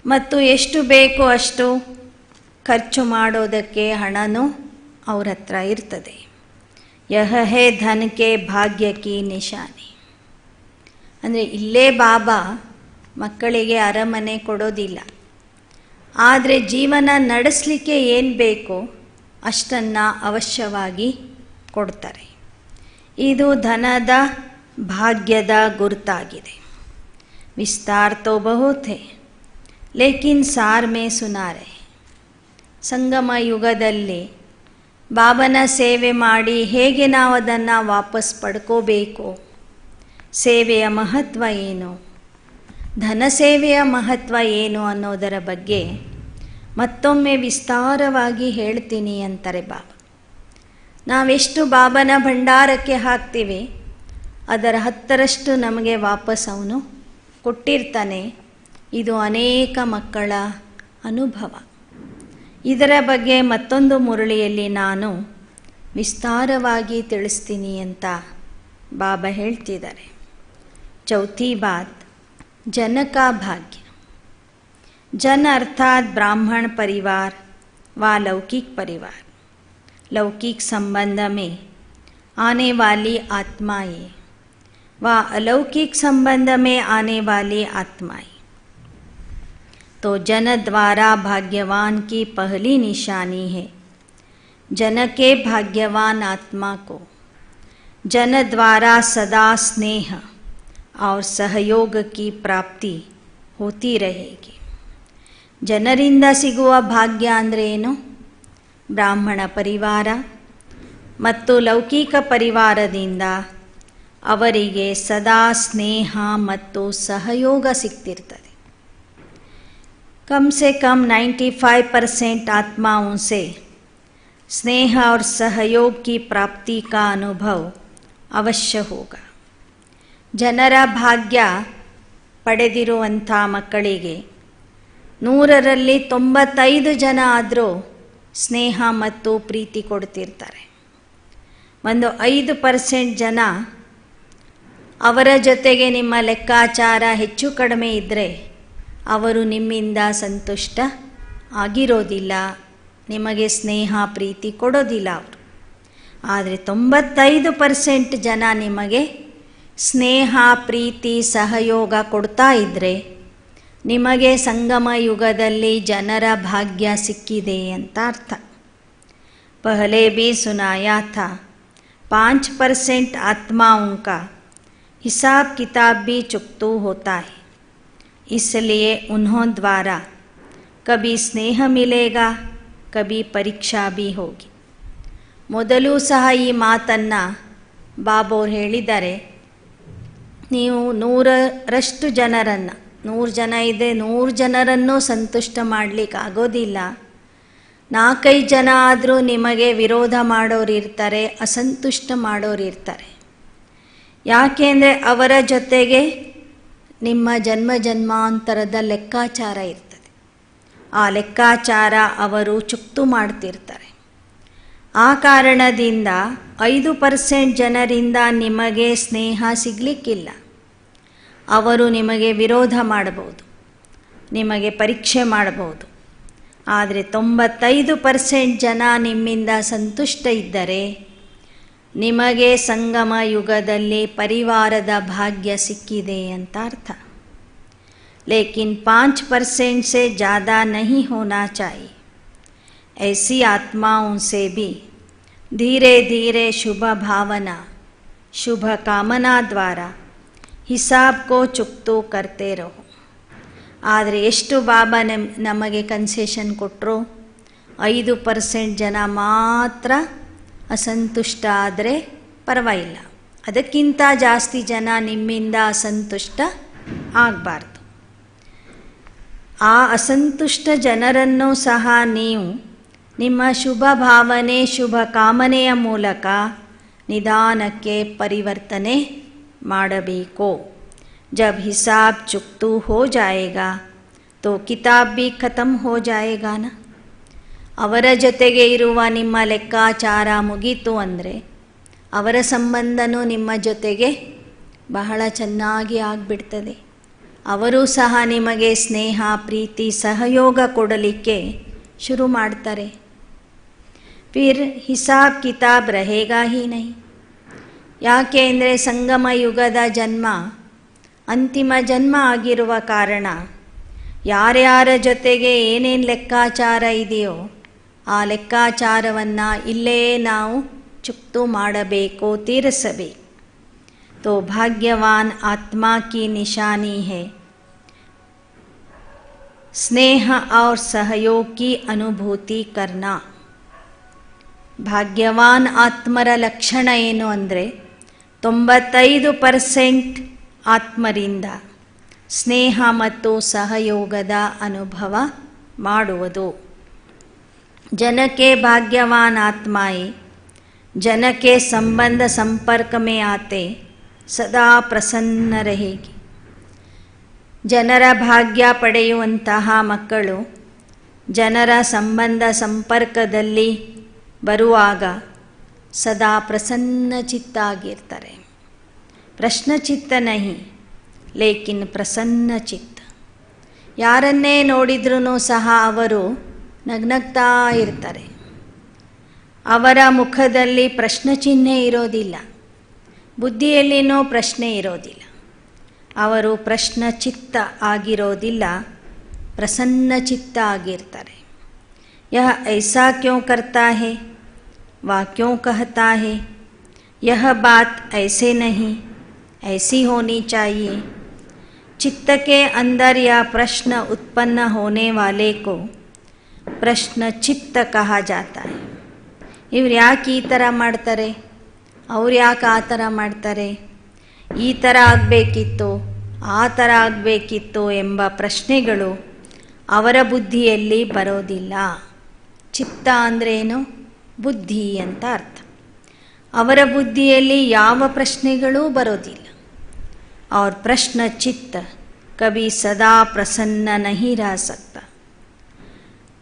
A: ಮತ್ತು ಎಷ್ಟು ಬೇಕೋ ಅಷ್ಟು ಖರ್ಚು ಮಾಡೋದಕ್ಕೆ ಹಣನೂ ಅವ್ರ ಹತ್ರ ಇರ್ತದೆ. ಯಹ ಹೇ ಧನ್ ಕೆ ಭಾಗ್ಯ ಕಿ ನಿಶಾನಿ. ಅಂದರೆ ಇಲ್ಲೇ ಬಾಬಾ ಮಕ್ಕಳಿಗೆ ಅರಮನೆ ಕೊಡೋದಿಲ್ಲ, ಆದರೆ ಜೀವನ ನಡೆಸಲಿಕ್ಕೆ ಏನು ಬೇಕೋ ಅಷ್ಟನ್ನು ಅವಶ್ಯವಾಗಿ ಕೊಡ್ತಾರೆ. ಇದು ಧನದ ಭಾಗ್ಯದ ಗುರುತಾಗಿದೆ. ವಿಸ್ತಾರ ತೋ ಬಹುತ್ ಹೈ ಲೇಕಿನ್ ಸಾರ್ ಮೇ ಸುನಾರೆ. ಸಂಗಮ ಯುಗದಲ್ಲಿ ಬಾಬನ ಸೇವೆ ಮಾಡಿ ಹೇಗೆ ನಾವು ಅದನ್ನು ವಾಪಸ್ ಪಡ್ಕೋಬೇಕು, ಸೇವೆಯ ಮಹತ್ವ ಏನು, ಧನ ಸೇವೆಯ ಮಹತ್ವ ಏನು ಅನ್ನೋದರ ಬಗ್ಗೆ ಮತ್ತೊಮ್ಮೆ ವಿಸ್ತಾರವಾಗಿ ಹೇಳ್ತೀನಿ ಅಂತಾರೆ ಬಾಬಾ. ನಾವೆಷ್ಟು ಬಾಬನ ಭಂಡಾರಕ್ಕೆ ಹಾಕ್ತೀವಿ ಅದರ 10ರಷ್ಟು ನಮಗೆ ವಾಪಸ್ ಅವನು ಕೊಟ್ಟಿರ್ತಾನೆ. ಇದು ಅನೇಕ ಮಕ್ಕಳ ಅನುಭವ. ಇದರ ಬಗ್ಗೆ ಮತ್ತೊಂದು ಮುರಳಿಯಲ್ಲಿ ನಾನು ವಿಸ್ತಾರವಾಗಿ ತಿಳಿಸ್ತೀನಿ ಅಂತ ಬಾಬಾ ಹೇಳ್ತಿದ್ದಾರೆ. ಚೌಥಿ ಬಾತ್, जन का भाग्य. जन अर्थात ब्राह्मण परिवार व लौकिक परिवार, लौकिक संबंध में आने वाली आत्माएं व अलौकिक संबंध में आने वाली आत्माएं. तो जन द्वारा भाग्यवान की पहली निशानी है जन के भाग्यवान आत्मा को जन द्वारा सदा स्नेह और सहयोग की ಪ್ರಾಪ್ತಿ ಹೋತಿ रहेगी. ಜನರಿಂದ ಸಿಗುವ ಭಾಗ್ಯ ಅಂದರೆ ಏನು? ಬ್ರಾಹ್ಮಣ ಪರಿವಾರ ಮತ್ತು ಲೌಕಿಕ ಪರಿವಾರದಿಂದ ಅವರಿಗೆ ಸದಾ ಸ್ನೇಹ ಮತ್ತು ಸಹಯೋಗ ಸಿಗ್ತಿರ್ತದೆ. कम से कम 95% आत्माओं से स्नेह और सहयोग की प्राप्ति का अनुभव अवश्य होगा. ಜನರ ಭಾಗ್ಯ ಪಡೆದಿರುವಂಥ ಮಕ್ಕಳಿಗೆ 100ರಲ್ಲಿ 95 ಜನ ಆದರೂ ಸ್ನೇಹ ಮತ್ತು ಪ್ರೀತಿ ಕೊಡ್ತಿರ್ತಾರೆ. ಒಂದು 5% ಜನ ಅವರ ಜೊತೆಗೆ ನಿಮ್ಮ ಲೆಕ್ಕಾಚಾರ ಹೆಚ್ಚು ಕಡಿಮೆ ಇದ್ದರೆ ಅವರು ನಿಮ್ಮಿಂದ ಸಂತುಷ್ಟ ಆಗಿರೋದಿಲ್ಲ, ನಿಮಗೆ ಸ್ನೇಹ ಪ್ರೀತಿ ಕೊಡೋದಿಲ್ಲ ಅವರು. ಆದರೆ 95% ಜನ ನಿಮಗೆ ಸ್ನೇಹ ಪ್ರೀತಿ ಸಹಯೋಗ ಕೊಡ್ತಾ ಇದ್ದರೆ ನಿಮಗೆ ಸಂಗಮ ಯುಗದಲ್ಲಿ ಜನರ ಭಾಗ್ಯ ಸಿಕ್ಕಿದೆ ಅಂತ ಅರ್ಥ. ಪಹಲೆ भी सुनाया था 5% आत्माओं का हिसाब किताब भी चुकतू होता है, इसलिए उन्हों द्वारा कभी स्नेह मिलेगा कभी परीक्षा भी होगी. ಮೊದಲು ಸಹ ಈ ಮಾತನ್ನು ಬಾಬೋರು ಹೇಳಿದ್ದಾರೆ, ನೀವು 100ರಷ್ಟು ಜನರನ್ನು, 100 ಜನ ಇದೆ, 100 ಜನರನ್ನು ಸಂತುಷ್ಟ ಮಾಡಲಿಕ್ಕೆ ಆಗೋದಿಲ್ಲ. 4-5 ಜನ ಆದರೂ ನಿಮಗೆ ವಿರೋಧ ಮಾಡೋರು ಇರ್ತಾರೆ, ಅಸಂತುಷ್ಟ ಮಾಡೋರು ಇರ್ತಾರೆ. ಯಾಕೆಂದರೆ ಅವರ ಜೊತೆಗೆ ನಿಮ್ಮ ಜನ್ಮ ಜನ್ಮಾಂತರದ ಲೆಕ್ಕಾಚಾರ ಇರ್ತದೆ. ಆ ಲೆಕ್ಕಾಚಾರ ಅವರು ಚುಕ್ತು ಮಾಡ್ತಿರ್ತಾರೆ. ಆ ಕಾರಣದಿಂದ 5% ಜನರಿಂದ ನಿಮಗೆ ಸ್ನೇಹ ಸಿಗಲಿಕ್ಕಿಲ್ಲ. ಅವರು ನಿಮಗೆ ವಿರೋಧ ಮಾಡಬಹುದು, ನಿಮಗೆ ಪರೀಕ್ಷೆ ಮಾಡಬಹುದು. ಆದರೆ 95% ಜನ ನಿಮ್ಮಿಂದ ಸಂತುಷ್ಟ ಇದ್ದರೆ ನಿಮಗೆ ಸಂಗಮ ಯುಗದಲ್ಲಿ ಪರಿವಾರದ ಭಾಗ್ಯ ಸಿಕ್ಕಿದೆ ಅಂತ ಅರ್ಥ. लेकिन 5% से ज़्यादा नहीं होना चाहिए. ऐसी आत्माओं से भी धीरे धीरे शुभ भावना, शुभ कामना द्वारा हिसाब को चुक्तू करते रहो. ಆದರೆ ಎಷ್ಟು ಬಾಬಾ ನಮಗೆ ಕನ್ಸೆಷನ್ ಕೊಟ್ಟರು? 5% ಜನ ಮಾತ್ರ ಅಸಂತುಷ್ಟ ಆದರೆ ಪರವಾಗಿಲ್ಲ, ಅದಕ್ಕಿಂತ ಜಾಸ್ತಿ ಜನ ನಿಮ್ಮಿಂದ ಅಸಂತುಷ್ಟ ಆಗಬಾರ್ದು. ಆ ಅಸಂತುಷ್ಟ ಜನರನ್ನು ಸಹ ನೀವು ನಿಮ್ಮ ಶುಭ ಭಾವನೆ, ಶುಭ ಕಾಮನೆಯ ಮೂಲಕ ನಿಧಾನಕ್ಕೆ ಪರಿವರ್ತನೆ ಮಾಡಬೇಕು. जब हिसाब चुक्तू हो जाएगा तो किताब भी खत्म हो जाएगा ना. ಅವರ ಜೊತೆಗೆ ಇರುವ ನಿಮ್ಮ ಲೆಕ್ಕಾಚಾರ ಮುಗೀತು ಅಂದರೆ ಅವರ ಸಂಬಂಧನೂ ನಿಮ್ಮ ಜೊತೆಗೆ ಬಹಳ ಚೆನ್ನಾಗಿ ಆಗಿಬಿಡ್ತದೆ. ಅವರು ಸಹ ನಿಮಗೆ ಸ್ನೇಹ, ಪ್ರೀತಿ, ಸಹಯೋಗ ಕೊಡಲಿಕ್ಕೆ ಶುರು ಮಾಡ್ತಾರೆ. ಫಿರ್ ಹಿಸಾಬ್ ಕಿತಾಬ್ रहेगा ही नहीं. ಯಾಕೆ ಅಂದರೆ ಸಂಗಮ ಯುಗದ ಜನ್ಮ ಅಂತಿಮ ಜನ್ಮ ಆಗಿರುವ ಕಾರಣ ಯಾರ್ಯಾರ ಜೊತೆಗೆ ಏನೇನು ಲೆಕ್ಕಾಚಾರ ಇದೆಯೋ ಆ ಲೆಕ್ಕಾಚಾರವನ್ನು ಇಲ್ಲೇ ನಾವು ಚುಕ್ತು ಮಾಡಬೇಕು, ತೀರಿಸಬೇಕು. तो भाग्यवान आत्मा की निशानी है स्नेह और सहयोग की अनुभूति करना. ಭಾಗ್ಯವಾನ್ ಆತ್ಮರ ಲಕ್ಷಣ ಏನು ಅಂದರೆ 95% ಆತ್ಮರಿಂದ ಸ್ನೇಹ ಮತ್ತು ಸಹಯೋಗದ ಅನುಭವ ಮಾಡುವುದು. ಜನಕ್ಕೆ ಭಾಗ್ಯವಾನ್ ಆತ್ಮಾಯೇ ಜನಕ್ಕೆ ಸಂಬಂಧ ಸಂಪರ್ಕ ಮೇ ಆತೆ ಸದಾ ಪ್ರಸನ್ನ रहेगी. ಜನರ ಭಾಗ್ಯ ಪಡೆಯುವಂತಹ ಮಕ್ಕಳು ಜನರ ಸಂಬಂಧ ಸಂಪರ್ಕದಲ್ಲಿ ಬರುವಾಗ ಸದಾ ಪ್ರಸನ್ನ ಚಿತ್ತ ಆಗಿರ್ತಾರೆ. ಪ್ರಶ್ನಚಿತ್ತ ನಹಿ ಲೇಕಿನ್ ಪ್ರಸನ್ನ ಚಿತ್ತ. ಯಾರನ್ನೇ ನೋಡಿದ್ರೂ ಸಹ ಅವರು ನಗ್ನಗ್ತಾ ಇರ್ತಾರೆ. ಅವರ ಮುಖದಲ್ಲಿ ಪ್ರಶ್ನಚಿಹ್ನೆ ಇರೋದಿಲ್ಲ, ಬುದ್ಧಿಯಲ್ಲಿನೂ ಪ್ರಶ್ನೆ ಇರೋದಿಲ್ಲ. ಅವರು ಪ್ರಶ್ನಚಿತ್ತ ಆಗಿರೋದಿಲ್ಲ, ಪ್ರಸನ್ನ ಚಿತ್ತ ಆಗಿರ್ತಾರೆ. ಯಹ ಐಸಾ ಕ್ಯೋं करता है, वह क्यों कहता है, यह बात ऐसे नहीं ऐसी होनी चाहिए. चित्त के अंदर यह प्रश्न उत्पन्न होने वाले को प्रश्न चित्त कहा जाता है. ಇವ್ರು ಯಾಕೆ ಈ ಥರ ಮಾಡ್ತಾರೆ, ಅವ್ರು ಯಾಕೆ ಆ ಥರ ಮಾಡ್ತಾರೆ, ಈ ಥರ ಆಗಬೇಕಿತ್ತು, ಆ ಥರ ಆಗಬೇಕಿತ್ತು ಎಂಬ ಪ್ರಶ್ನೆಗಳು ಅವರ ಬುದ್ಧಿಯಲ್ಲಿ ಬರೋದಿಲ್ಲ. ಚಿತ್ತ ಅಂದ್ರೇನು? ಬುದ್ಧಿ ಅಂತ ಅರ್ಥ. ಅವರ ಬುದ್ಧಿಯಲ್ಲಿ ಯಾವ ಪ್ರಶ್ನೆಗಳೂ ಬರೋದಿಲ್ಲ. और प्रश्न चित्त कभी सदा प्रसन्न नहीं रह सकता.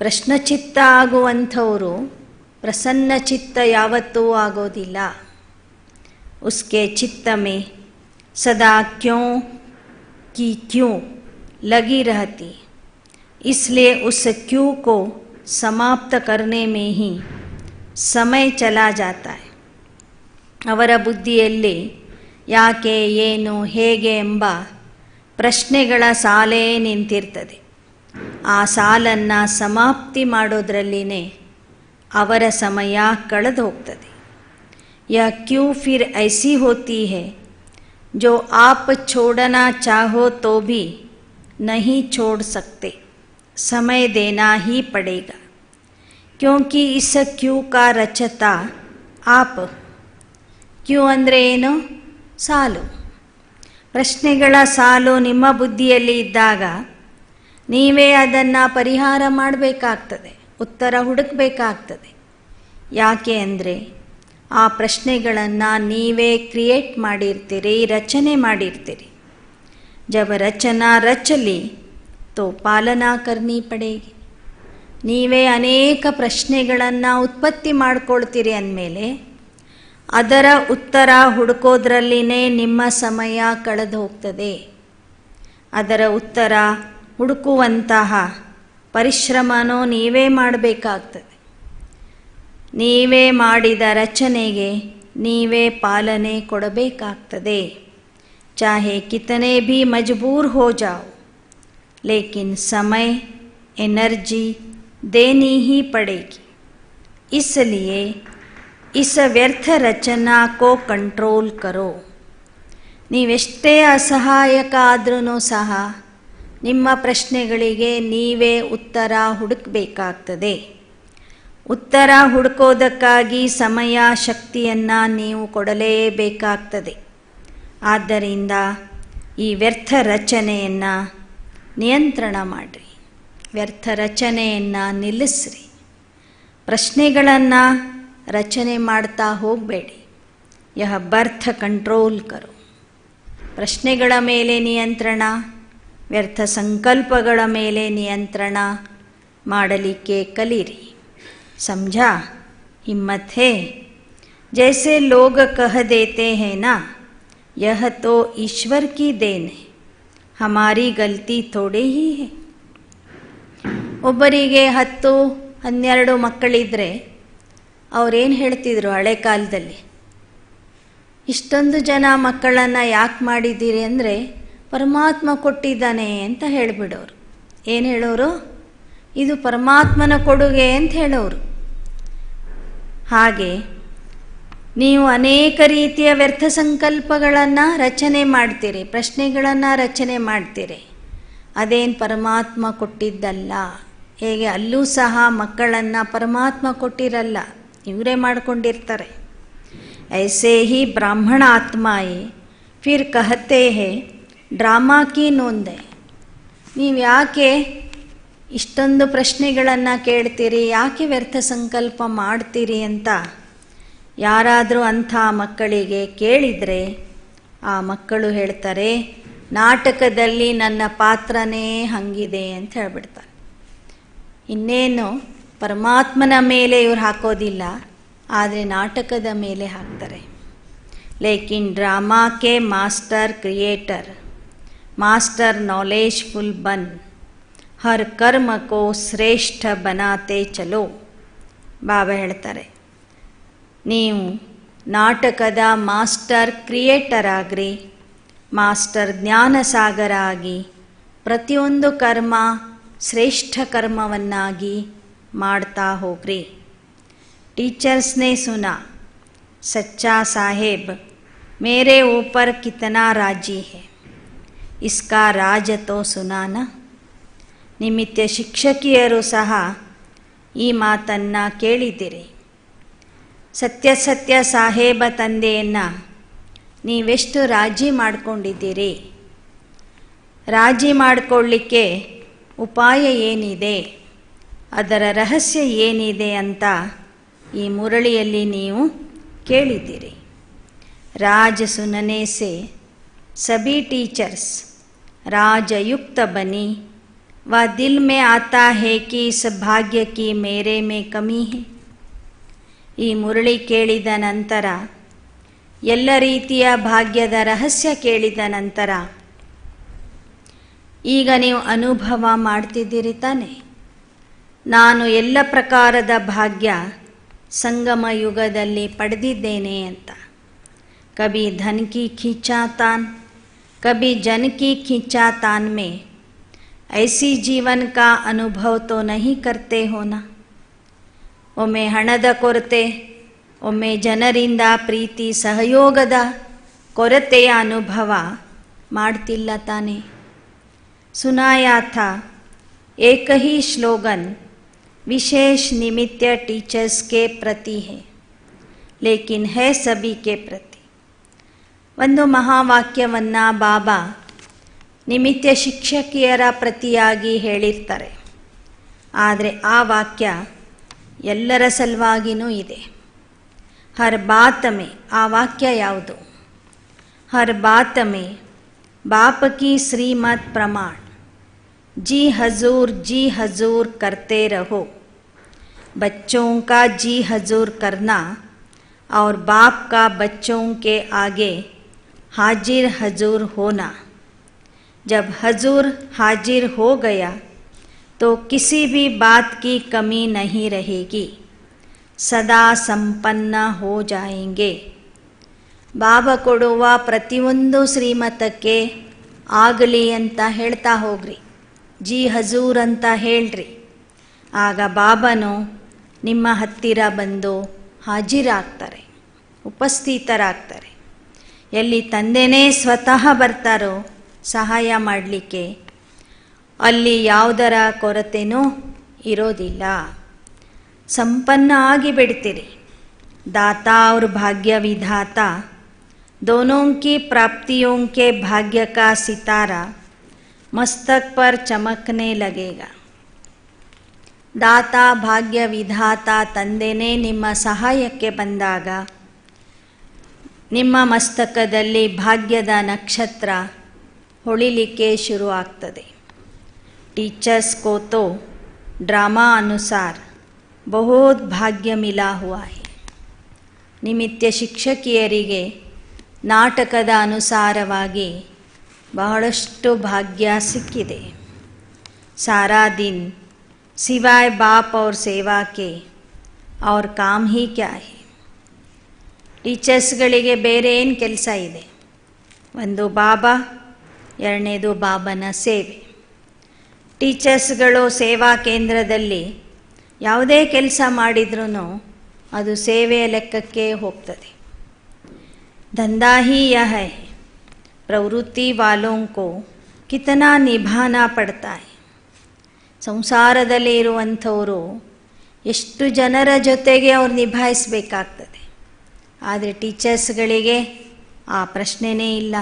A: ಪ್ರಶ್ನಚಿತ್ತ ಆಗುವಂಥವರು ಪ್ರಸನ್ನ ಚಿತ್ತ ಯಾವತ್ತೂ ಆಗೋದಿಲ್ಲ. उसके चित्त में सदा क्यों की क्यों लगी रहती. इसलिए उस क्यों को समाप्त करने में ही समय चला जाता है. ಅವರ ಬುದ್ಧಿಯಲ್ಲಿ ಯಾಕೆ, ಏನು, ಹೇಗೆ ಎಂಬ ಪ್ರಶ್ನೆಗಳ ಸಾಲೇ ನಿಂತಿರ್ತದೆ. ಆ ಸಾಲನ್ನು ಸಮಾಪ್ತಿ ಮಾಡೋದ್ರಲ್ಲಿನೇ ಅವರ ಸಮಯ ಕಳೆದು ಹೋಗ್ತದೆ. ಯಹ ಕ್ಯೂ ಫಿರ್ ಐಸಿ ಹೋತಿ ಹೈ ಜೋ ಆಪ್ छोड़ना चाहो तो भी नहीं छोड़ सकते. समय देना ही पड़ेगा क्योंकि इस क्यू का रचता आप ಕ್ಯೂ ಅಂದರೆ ಏನು? ಸಾಲು. ಪ್ರಶ್ನೆಗಳ ಸಾಲು ನಿಮ್ಮ ಬುದ್ಧಿಯಲ್ಲಿ ಇದ್ದಾಗ ನೀವೇ ಅದನ್ನು ಪರಿಹಾರ ಮಾಡಬೇಕಾಗ್ತದೆ, ಉತ್ತರ ಹುಡುಕಬೇಕಾಗ್ತದೆ. ಯಾಕೆ ಅಂದರೆ ಆ ಪ್ರಶ್ನೆಗಳನ್ನು ನೀವೇ ಕ್ರಿಯೇಟ್ ಮಾಡಿರ್ತೀರಿ, ರಚನೆ ಮಾಡಿರ್ತೀರಿ. ಜಬ್ ರಚನಾ ರಚಲಿ ತೋ ಪಾಲನಾ ಕರ್ನಿ ಪಡೇಗಿ. ನೀವೇ ಅನೇಕ ಪ್ರಶ್ನೆಗಳನ್ನು ಉತ್ಪತ್ತಿ ಮಾಡ್ಕೊಳ್ತೀರಿ ಅಂದಮೇಲೆ ಅದರ ಉತ್ತರ ಹುಡುಕೋದ್ರಲ್ಲಿನೇ ನಿಮ್ಮ ಸಮಯ ಕಳೆದು ಹೋಗ್ತದೆ. ಅದರ ಉತ್ತರ ಹುಡುಕುವಂತಹ ಪರಿಶ್ರಮನೂ ನೀವೇ ಮಾಡಬೇಕಾಗ್ತದೆ. ನೀವೇ ಮಾಡಿದ ರಚನೆಗೆ ನೀವೇ ಪಾಲನೆ ಕೊಡಬೇಕಾಗ್ತದೆ. ಚಾಹೆ ಕಿತನೆ ಭೀ ಮಜಬೂರ್ ಹೋ ಜಾओ, ಲೇಕಿನ್ ಸಮಯ ಎನರ್ಜಿ ದೇನಿ ಹಿ ಪಡೇಗಿ. इसलिए इस व्यर्थ रचना को कंट्रोल करो. ನೀವೆಷ್ಟೇ ಅಸಹಾಯಕ ಆದ್ರೂ ಸಹ ನಿಮ್ಮ ಪ್ರಶ್ನೆಗಳಿಗೆ ನೀವೇ ಉತ್ತರ ಹುಡುಕಬೇಕಾಗ್ತದೆ. ಉತ್ತರ ಹುಡುಕೋದಕ್ಕಾಗಿ ಸಮಯ ಶಕ್ತಿಯನ್ನು ನೀವು ಕೊಡಲೇಬೇಕಾಗ್ತದೆ. ಆದ್ದರಿಂದ ಈ ವ್ಯರ್ಥ ರಚನೆಯನ್ನು ನಿಯಂತ್ರಣ ಮಾಡಿರಿ, ವ್ಯರ್ಥ ರಚನೆಯನ್ನು ನಿಲ್ಲಿಸ್ರಿ. ಪ್ರಶ್ನೆಗಳನ್ನು ರಚನೆ ಮಾಡ್ತಾ ಹೋಗಬೇಡಿ. ಯಹ ಬರ್ಥ ಕಂಟ್ರೋಲ್ ಕರೋ. ಪ್ರಶ್ನೆಗಳ ಮೇಲೆ ನಿಯಂತ್ರಣ, ವ್ಯರ್ಥ ಸಂಕಲ್ಪಗಳ ಮೇಲೆ ನಿಯಂತ್ರಣ ಮಾಡಲಿಕ್ಕೆ ಕಲೀರಿ. समझा? हिम्मत है? जैसे लोग कह देते हैं ना, यह तो ईश्वर की देन है, हमारी गलती थोड़ी ही है. ಒಬ್ಬರಿಗೆ 10-12 ಮಕ್ಕಳಿದ್ರೆ ಅವರೇನು ಹೇಳ್ತಿದ್ರು ಹಳೆ ಕಾಲದಲ್ಲಿ? ಇಷ್ಟೊಂದು ಜನ ಮಕ್ಕಳನ್ನು ಯಾಕೆ ಮಾಡಿದ್ದೀರಿ ಅಂದರೆ ಪರಮಾತ್ಮ ಕೊಟ್ಟಿದ್ದಾನೆ ಅಂತ ಹೇಳಿಬಿಡೋರು. ಏನು ಹೇಳೋರು? ಇದು ಪರಮಾತ್ಮನ ಕೊಡುಗೆ ಅಂತ ಹೇಳೋರು. ಹಾಗೆ ನೀವು ಅನೇಕ ರೀತಿಯ ವ್ಯರ್ಥ ಸಂಕಲ್ಪಗಳನ್ನು ರಚನೆ ಮಾಡ್ತೀರಿ, ಪ್ರಶ್ನೆಗಳನ್ನು ರಚನೆ ಮಾಡ್ತೀರಿ. ಅದೇನು ಪರಮಾತ್ಮ ಕೊಟ್ಟಿದ್ದಲ್ಲ. ಹೇಗೆ ಅಲ್ಲೂ ಸಹ ಮಕ್ಕಳನ್ನು ಪರಮಾತ್ಮ ಕೊಟ್ಟಿರಲ್ಲ, ಇವರೇ ಮಾಡಿಕೊಂಡಿರ್ತಾರೆ. ಐಸೇ ಹಿ ಬ್ರಾಹ್ಮಣ ಆತ್ಮಾಯೇ ಫಿರ್ ಕಹತೆ ಹೇ ಡ್ರಾಮಾ ಕಿ ನೋಂದೆ. ನೀವು ಯಾಕೆ ಇಷ್ಟೊಂದು ಪ್ರಶ್ನೆಗಳನ್ನು ಕೇಳ್ತೀರಿ, ಯಾಕೆ ವ್ಯರ್ಥ ಸಂಕಲ್ಪ ಮಾಡ್ತೀರಿ ಅಂತ ಯಾರಾದರೂ ಅಂಥ ಮಕ್ಕಳಿಗೆ ಕೇಳಿದರೆ ಆ ಮಕ್ಕಳು ಹೇಳ್ತಾರೆ, ನಾಟಕದಲ್ಲಿ ನನ್ನ ಪಾತ್ರನೇ ಹಂಗಿದೆ ಅಂತ ಹೇಳ್ಬಿಡ್ತಾರೆ. ಇನ್ನೇನು ಪರಮಾತ್ಮನ ಮೇಲೆ ಇವ್ರು ಹಾಕೋದಿಲ್ಲ, ಆದರೆ ನಾಟಕದ ಮೇಲೆ ಹಾಕ್ತಾರೆ. ಲೇಕಿನ್ ಡ್ರಾಮಾಕ್ಕೆ ಮಾಸ್ಟರ್ ಕ್ರಿಯೇಟರ್, ಮಾಸ್ಟರ್ ನಾಲೆಜ್ಫುಲ್ ಬನ್, ಹರ್ ಕರ್ಮ ಕೋ ಶ್ರೇಷ್ಠ ಬನಾತೆ ಚಲೋ. ಬಾಬಾ ಹೇಳ್ತಾರೆ, ನೀವು ನಾಟಕದ ಮಾಸ್ಟರ್ ಕ್ರಿಯೇಟರ್ ಆಗ್ರಿ, ಮಾಸ್ಟರ್ ಜ್ಞಾನಸಾಗರ ಆಗಿ ಪ್ರತಿಯೊಂದು ಕರ್ಮ ಶ್ರೇಷ್ಠ ಕರ್ಮವನ್ನಾಗಿ ಮಾಡ್ತಾ ಹೋಗ್ರಿ. टीचर्स ने सुना, सच्चा साहेब मेरे ऊपर कितना राजी है, इसका राज तो सुना ना. ನಿಮಿತ್ತ ಶಿಕ್ಷಕಿಯರು ಸಹ ಈ ಮಾತನ್ನು ಕೇಳಿದ್ದೀರಿ. ಸತ್ಯ ಸಾಹೇಬ ತಂದೆಯನ್ನು ನೀವೆಷ್ಟು ರಾಜಿ ಮಾಡಿಕೊಂಡಿದ್ದೀರಿ? ರಾಜಿ ಮಾಡಿಕೊಳ್ಳಿಕ್ಕೆ ಉಪಾಯ ಏನಿದೆ, ಅದರ ರಹಸ್ಯ ಏನಿದೆ ಅಂತ ಈ ಮುರಳಿಯಲ್ಲಿ ನೀವು ಕೇಳಿದ್ದೀರಿ. ರಾಜ ಸುನನೆ ಸೆ ಸಭಿ ಟೀಚರ್ಸ್ राजयुक्त बनी व दिल में आता है कि इस भाग्य की मेरे में कमी है. ಈ ಮುರಳಿ ಕೇಳಿದ ನಂತರ, ಎಲ್ಲ ರೀತಿಯ ಭಾಗ್ಯದ ರಹಸ್ಯ ಕೇಳಿದ ನಂತರ ಈಗ ನೀವು ಅನುಭವ ಮಾಡ್ತಿದ್ದೀರಿ ತಾನೆ, ನಾನು ಎಲ್ಲ ಪ್ರಕಾರದ ಭಾಗ್ಯ ಸಂಗಮ ಯುಗದಲ್ಲಿ ಪಡೆದಿದ್ದೇನೆ ಅಂತ. ಕಭಿ ಧನ್ ಕಿ ಖೀಚಾತಾನ್, कभी जन की खींचातान में ऐसी जीवन का अनुभव तो नहीं करते हो ना. ಒಮ್ಮೆ ಹಣದ ಕೊರತೆ, ಒಮ್ಮೆ ಜನರಿಂದ ಪ್ರೀತಿ ಸಹಯೋಗದ ಕೊರತೆಯ ಅನುಭವ ಮಾಡ್ತಿಲ್ಲ ತಾನೆ. ಸುನಾಯಾ ಥಾ ಏಕ ಹಿ ಸ್ಲೋಗನ್ विशेष निमित्त टीचर्स के प्रति है, लेकिन है सभी के प्रति. ಒಂದು ಮಹಾವಾಕ್ಯವನ್ನು ಬಾಬಾ ನಿಮಿತ್ತ ಶಿಕ್ಷಕಿಯರ ಪ್ರತಿಯಾಗಿ ಹೇಳಿರ್ತಾರೆ. ಆದರೆ ಆ ವಾಕ್ಯ ಎಲ್ಲರ ಸಲುವಾಗಿಯೂ ಇದೆ. ಹರ್ ಬಾತ್ ಮೇ, ಆ ವಾಕ್ಯ ಯಾವುದು? ಹರ್ ಬಾತ್ ಮೇ ಬಾಪ್ ಕಿ ಶ್ರೀಮತ್ ಪ್ರಮಾಣ, जी हजूर करते रहो. बच्चों का जी हजूर करना और बाप का बच्चों के आगे हाजिर हजूर होना. जब हजूर हाजिर हो गया तो किसी भी बात की कमी नहीं रहेगी, सदा संपन्न हो जाएंगे. ಬಾಬಾ ಕೊಡುವ ಪ್ರತಿಯೊಂದು ಶ್ರೀಮತಕ್ಕೆ ಆಗಲಿ ಅಂತ ಹೇಳ್ತಾ ಹೋಗ್ರಿ, ಜಿ ಹಜೂರ್ ಅಂತ ಹೇಳ್ರಿ. ಆಗ ಬಾಬಾನು ನಿಮ್ಮ ಹತ್ತಿರ ಬಂದು ಹಾಜಿರಾಗ್ತಾರೆ, ಉಪಸ್ಥಿತರಾಗ್ತಾರೆ. ಎಲ್ಲಿ ತಂದೆನೇ ಸ್ವತಃ ಬರ್ತಾರೋ ಸಹಾಯ ಮಾಡಲಿಕ್ಕೆ, ಅಲ್ಲಿ ಯಾವುದರ ಕೊರತೆಯೂ ಇರೋದಿಲ್ಲ. ಸಂಪನ್ನ ಆಗಿಬಿಡ್ತೀರಿ. दाता और भाग्य विधाता दोनों की प्राप्तियों के भाग्य का सितारा मस्तक पर चमकने लगेगा. दाता भाग्ಯ ವಿಧಾತ ತಂದೆನೇ ನಿಮ್ಮ ಸಹಾಯಕ್ಕೆ ಬಂದಾಗ ನಿಮ್ಮ ಮಸ್ತಕದಲ್ಲಿ ಭಾಗ್ಯದ ನಕ್ಷತ್ರ ಹೊಳಿಲಿಕ್ಕೆ ಶುರು ಆಗ್ತದೆ. टीचर्स को तो ड्रामा अनुसार बहुत भाग्य मिला हुआ है. ನಿಮಿತ್ತ ಶಿಕ್ಷಕಿಯರಿಗೆ ನಾಟಕದ ಅನುಸಾರವಾಗಿ ಬಹಳಷ್ಟು ಭಾಗ್ಯ ಸಿಕ್ಕಿದೆ. सारा दिन सिवाय बाप और सेवा के और काम ही क्या है. ಟೀಚರ್ಸ್ಗಳಿಗೆ ಬೇರೆ ಏನು ಕೆಲಸ ಇದೆ? ಒಂದು ಬಾಬಾ, ಎರಡನೇದು ಬಾಬನ ಸೇವೆ. ಟೀಚರ್ಸ್ಗಳು ಸೇವಾ ಕೇಂದ್ರದಲ್ಲಿ ಯಾವುದೇ ಕೆಲಸ ಮಾಡಿದ್ರೂ ಅದು ಸೇವೆಯ ಲೆಕ್ಕಕ್ಕೆ ಹೋಗ್ತದೆ. ಧಂಧಾ ಹಿ ಯಹ ಹೈ, ಪ್ರವೃತ್ತಿ ವಾಲೋಂ ಕೋ ಕಿತನಾ ನಿಭಾನಾ ಪಡ್ತಾ ಹೈ. ಸಂಸಾರದಲ್ಲಿ ಇರುವಂಥವರು ಎಷ್ಟು ಜನರ ಜೊತೆಗೆ ಅವ್ರು ನಿಭಾಯಿಸಬೇಕಾಗ್ತದೆ. ಆದರೆ ಟೀಚರ್ಸ್ಗಳಿಗೆ ಆ ಪ್ರಶ್ನೆನೇ ಇಲ್ಲ.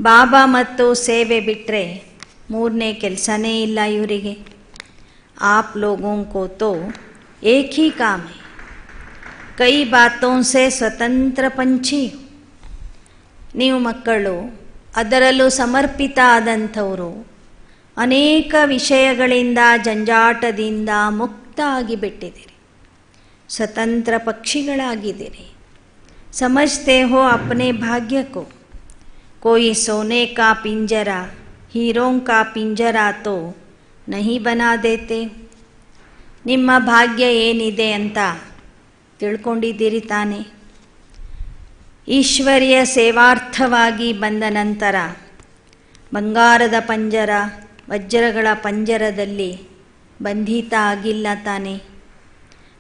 A: ಬಾಬಾ ಮತ್ತು ಸೇವೆ ಬಿಟ್ಟರೆ ಮೂರನೇ ಕೆಲಸನೇ ಇಲ್ಲ ಇವರಿಗೆ. आप लोगों को तो एक ही काम है, कई बातों से स्वतंत्र पंछी. ನೀವು ಮಕ್ಕಳು, ಅದರಲ್ಲೂ ಸಮರ್ಪಿತ ಆದಂಥವರು, ಅನೇಕ ವಿಷಯಗಳಿಂದ ಜಂಜಾಟದಿಂದ ಮುಕ್ತ ಆಗಿಬಿಟ್ಟಿದ್ದೀರಿ, ಸ್ವತಂತ್ರ ಪಕ್ಷಿಗಳಾಗಿದ್ದೀರಿ. ಸಮಜ್ತೆ ಹೋ ಅಪ್ನೆ ಭಾಗ್ಯ ಕೋ, ಕೋಯಿ ಸೋನೆ ಕಾ ಪಿಂಜರಾ ಹೀರೋಂ ಕಾ ಪಿಂಜರಾ ತೋ ನಹಿ ಬನಾ ದೇತೆ. ನಿಮ್ಮ ಭಾಗ್ಯ ಏನಿದೆ ಅಂತ ತಿಳ್ಕೊಂಡಿದ್ದೀರಿ ತಾನೆ. ಈಶ್ವರ್ಯ ಸೇವಾರ್ಥವಾಗಿ ಬಂದ ನಂತರ ಬಂಗಾರದ ಪಂಜರ, ವಜ್ರಗಳ ಪಂಜರದಲ್ಲಿ ಬಂಧಿತ ಆಗಿಲ್ಲ ತಾನೆ.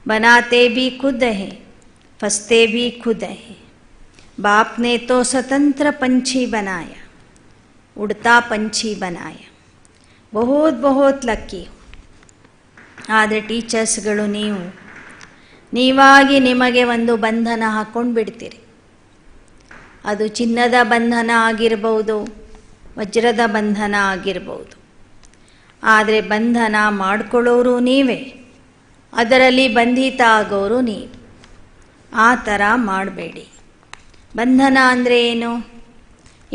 A: ಬನಾತೆ ಭಿ ಖುದ್ ಹೈ, ಫಸ್ತೆ ಭಿ ಖುದ್ ಹೈ. बाप ने तो स्वतंत्र पंछी बनाया, उड़ता पंछी बनाया. बहुत बहुत ಲಕ್ಕಿ. ಆದರೆ ಟೀಚರ್ಸ್ಗಳು ನೀವಾಗಿ ನಿಮಗೆ ಒಂದು ಬಂಧನ ಹಾಕ್ಕೊಂಡು ಬಿಡ್ತೀರಿ. ಅದು ಚಿನ್ನದ ಬಂಧನ ಆಗಿರ್ಬೋದು, ವಜ್ರದ ಬಂಧನ ಆಗಿರ್ಬೋದು. ಆದರೆ ಬಂಧನ ಮಾಡಿಕೊಳ್ಳೋರು ನೀವೇ, ಅದರಲ್ಲಿ ಬಂಧಿತ ಆಗೋರು ನೀವು. ಆ ಥರ ಮಾಡಬೇಡಿ. ಬಂಧನ ಅಂದರೆ ಏನು?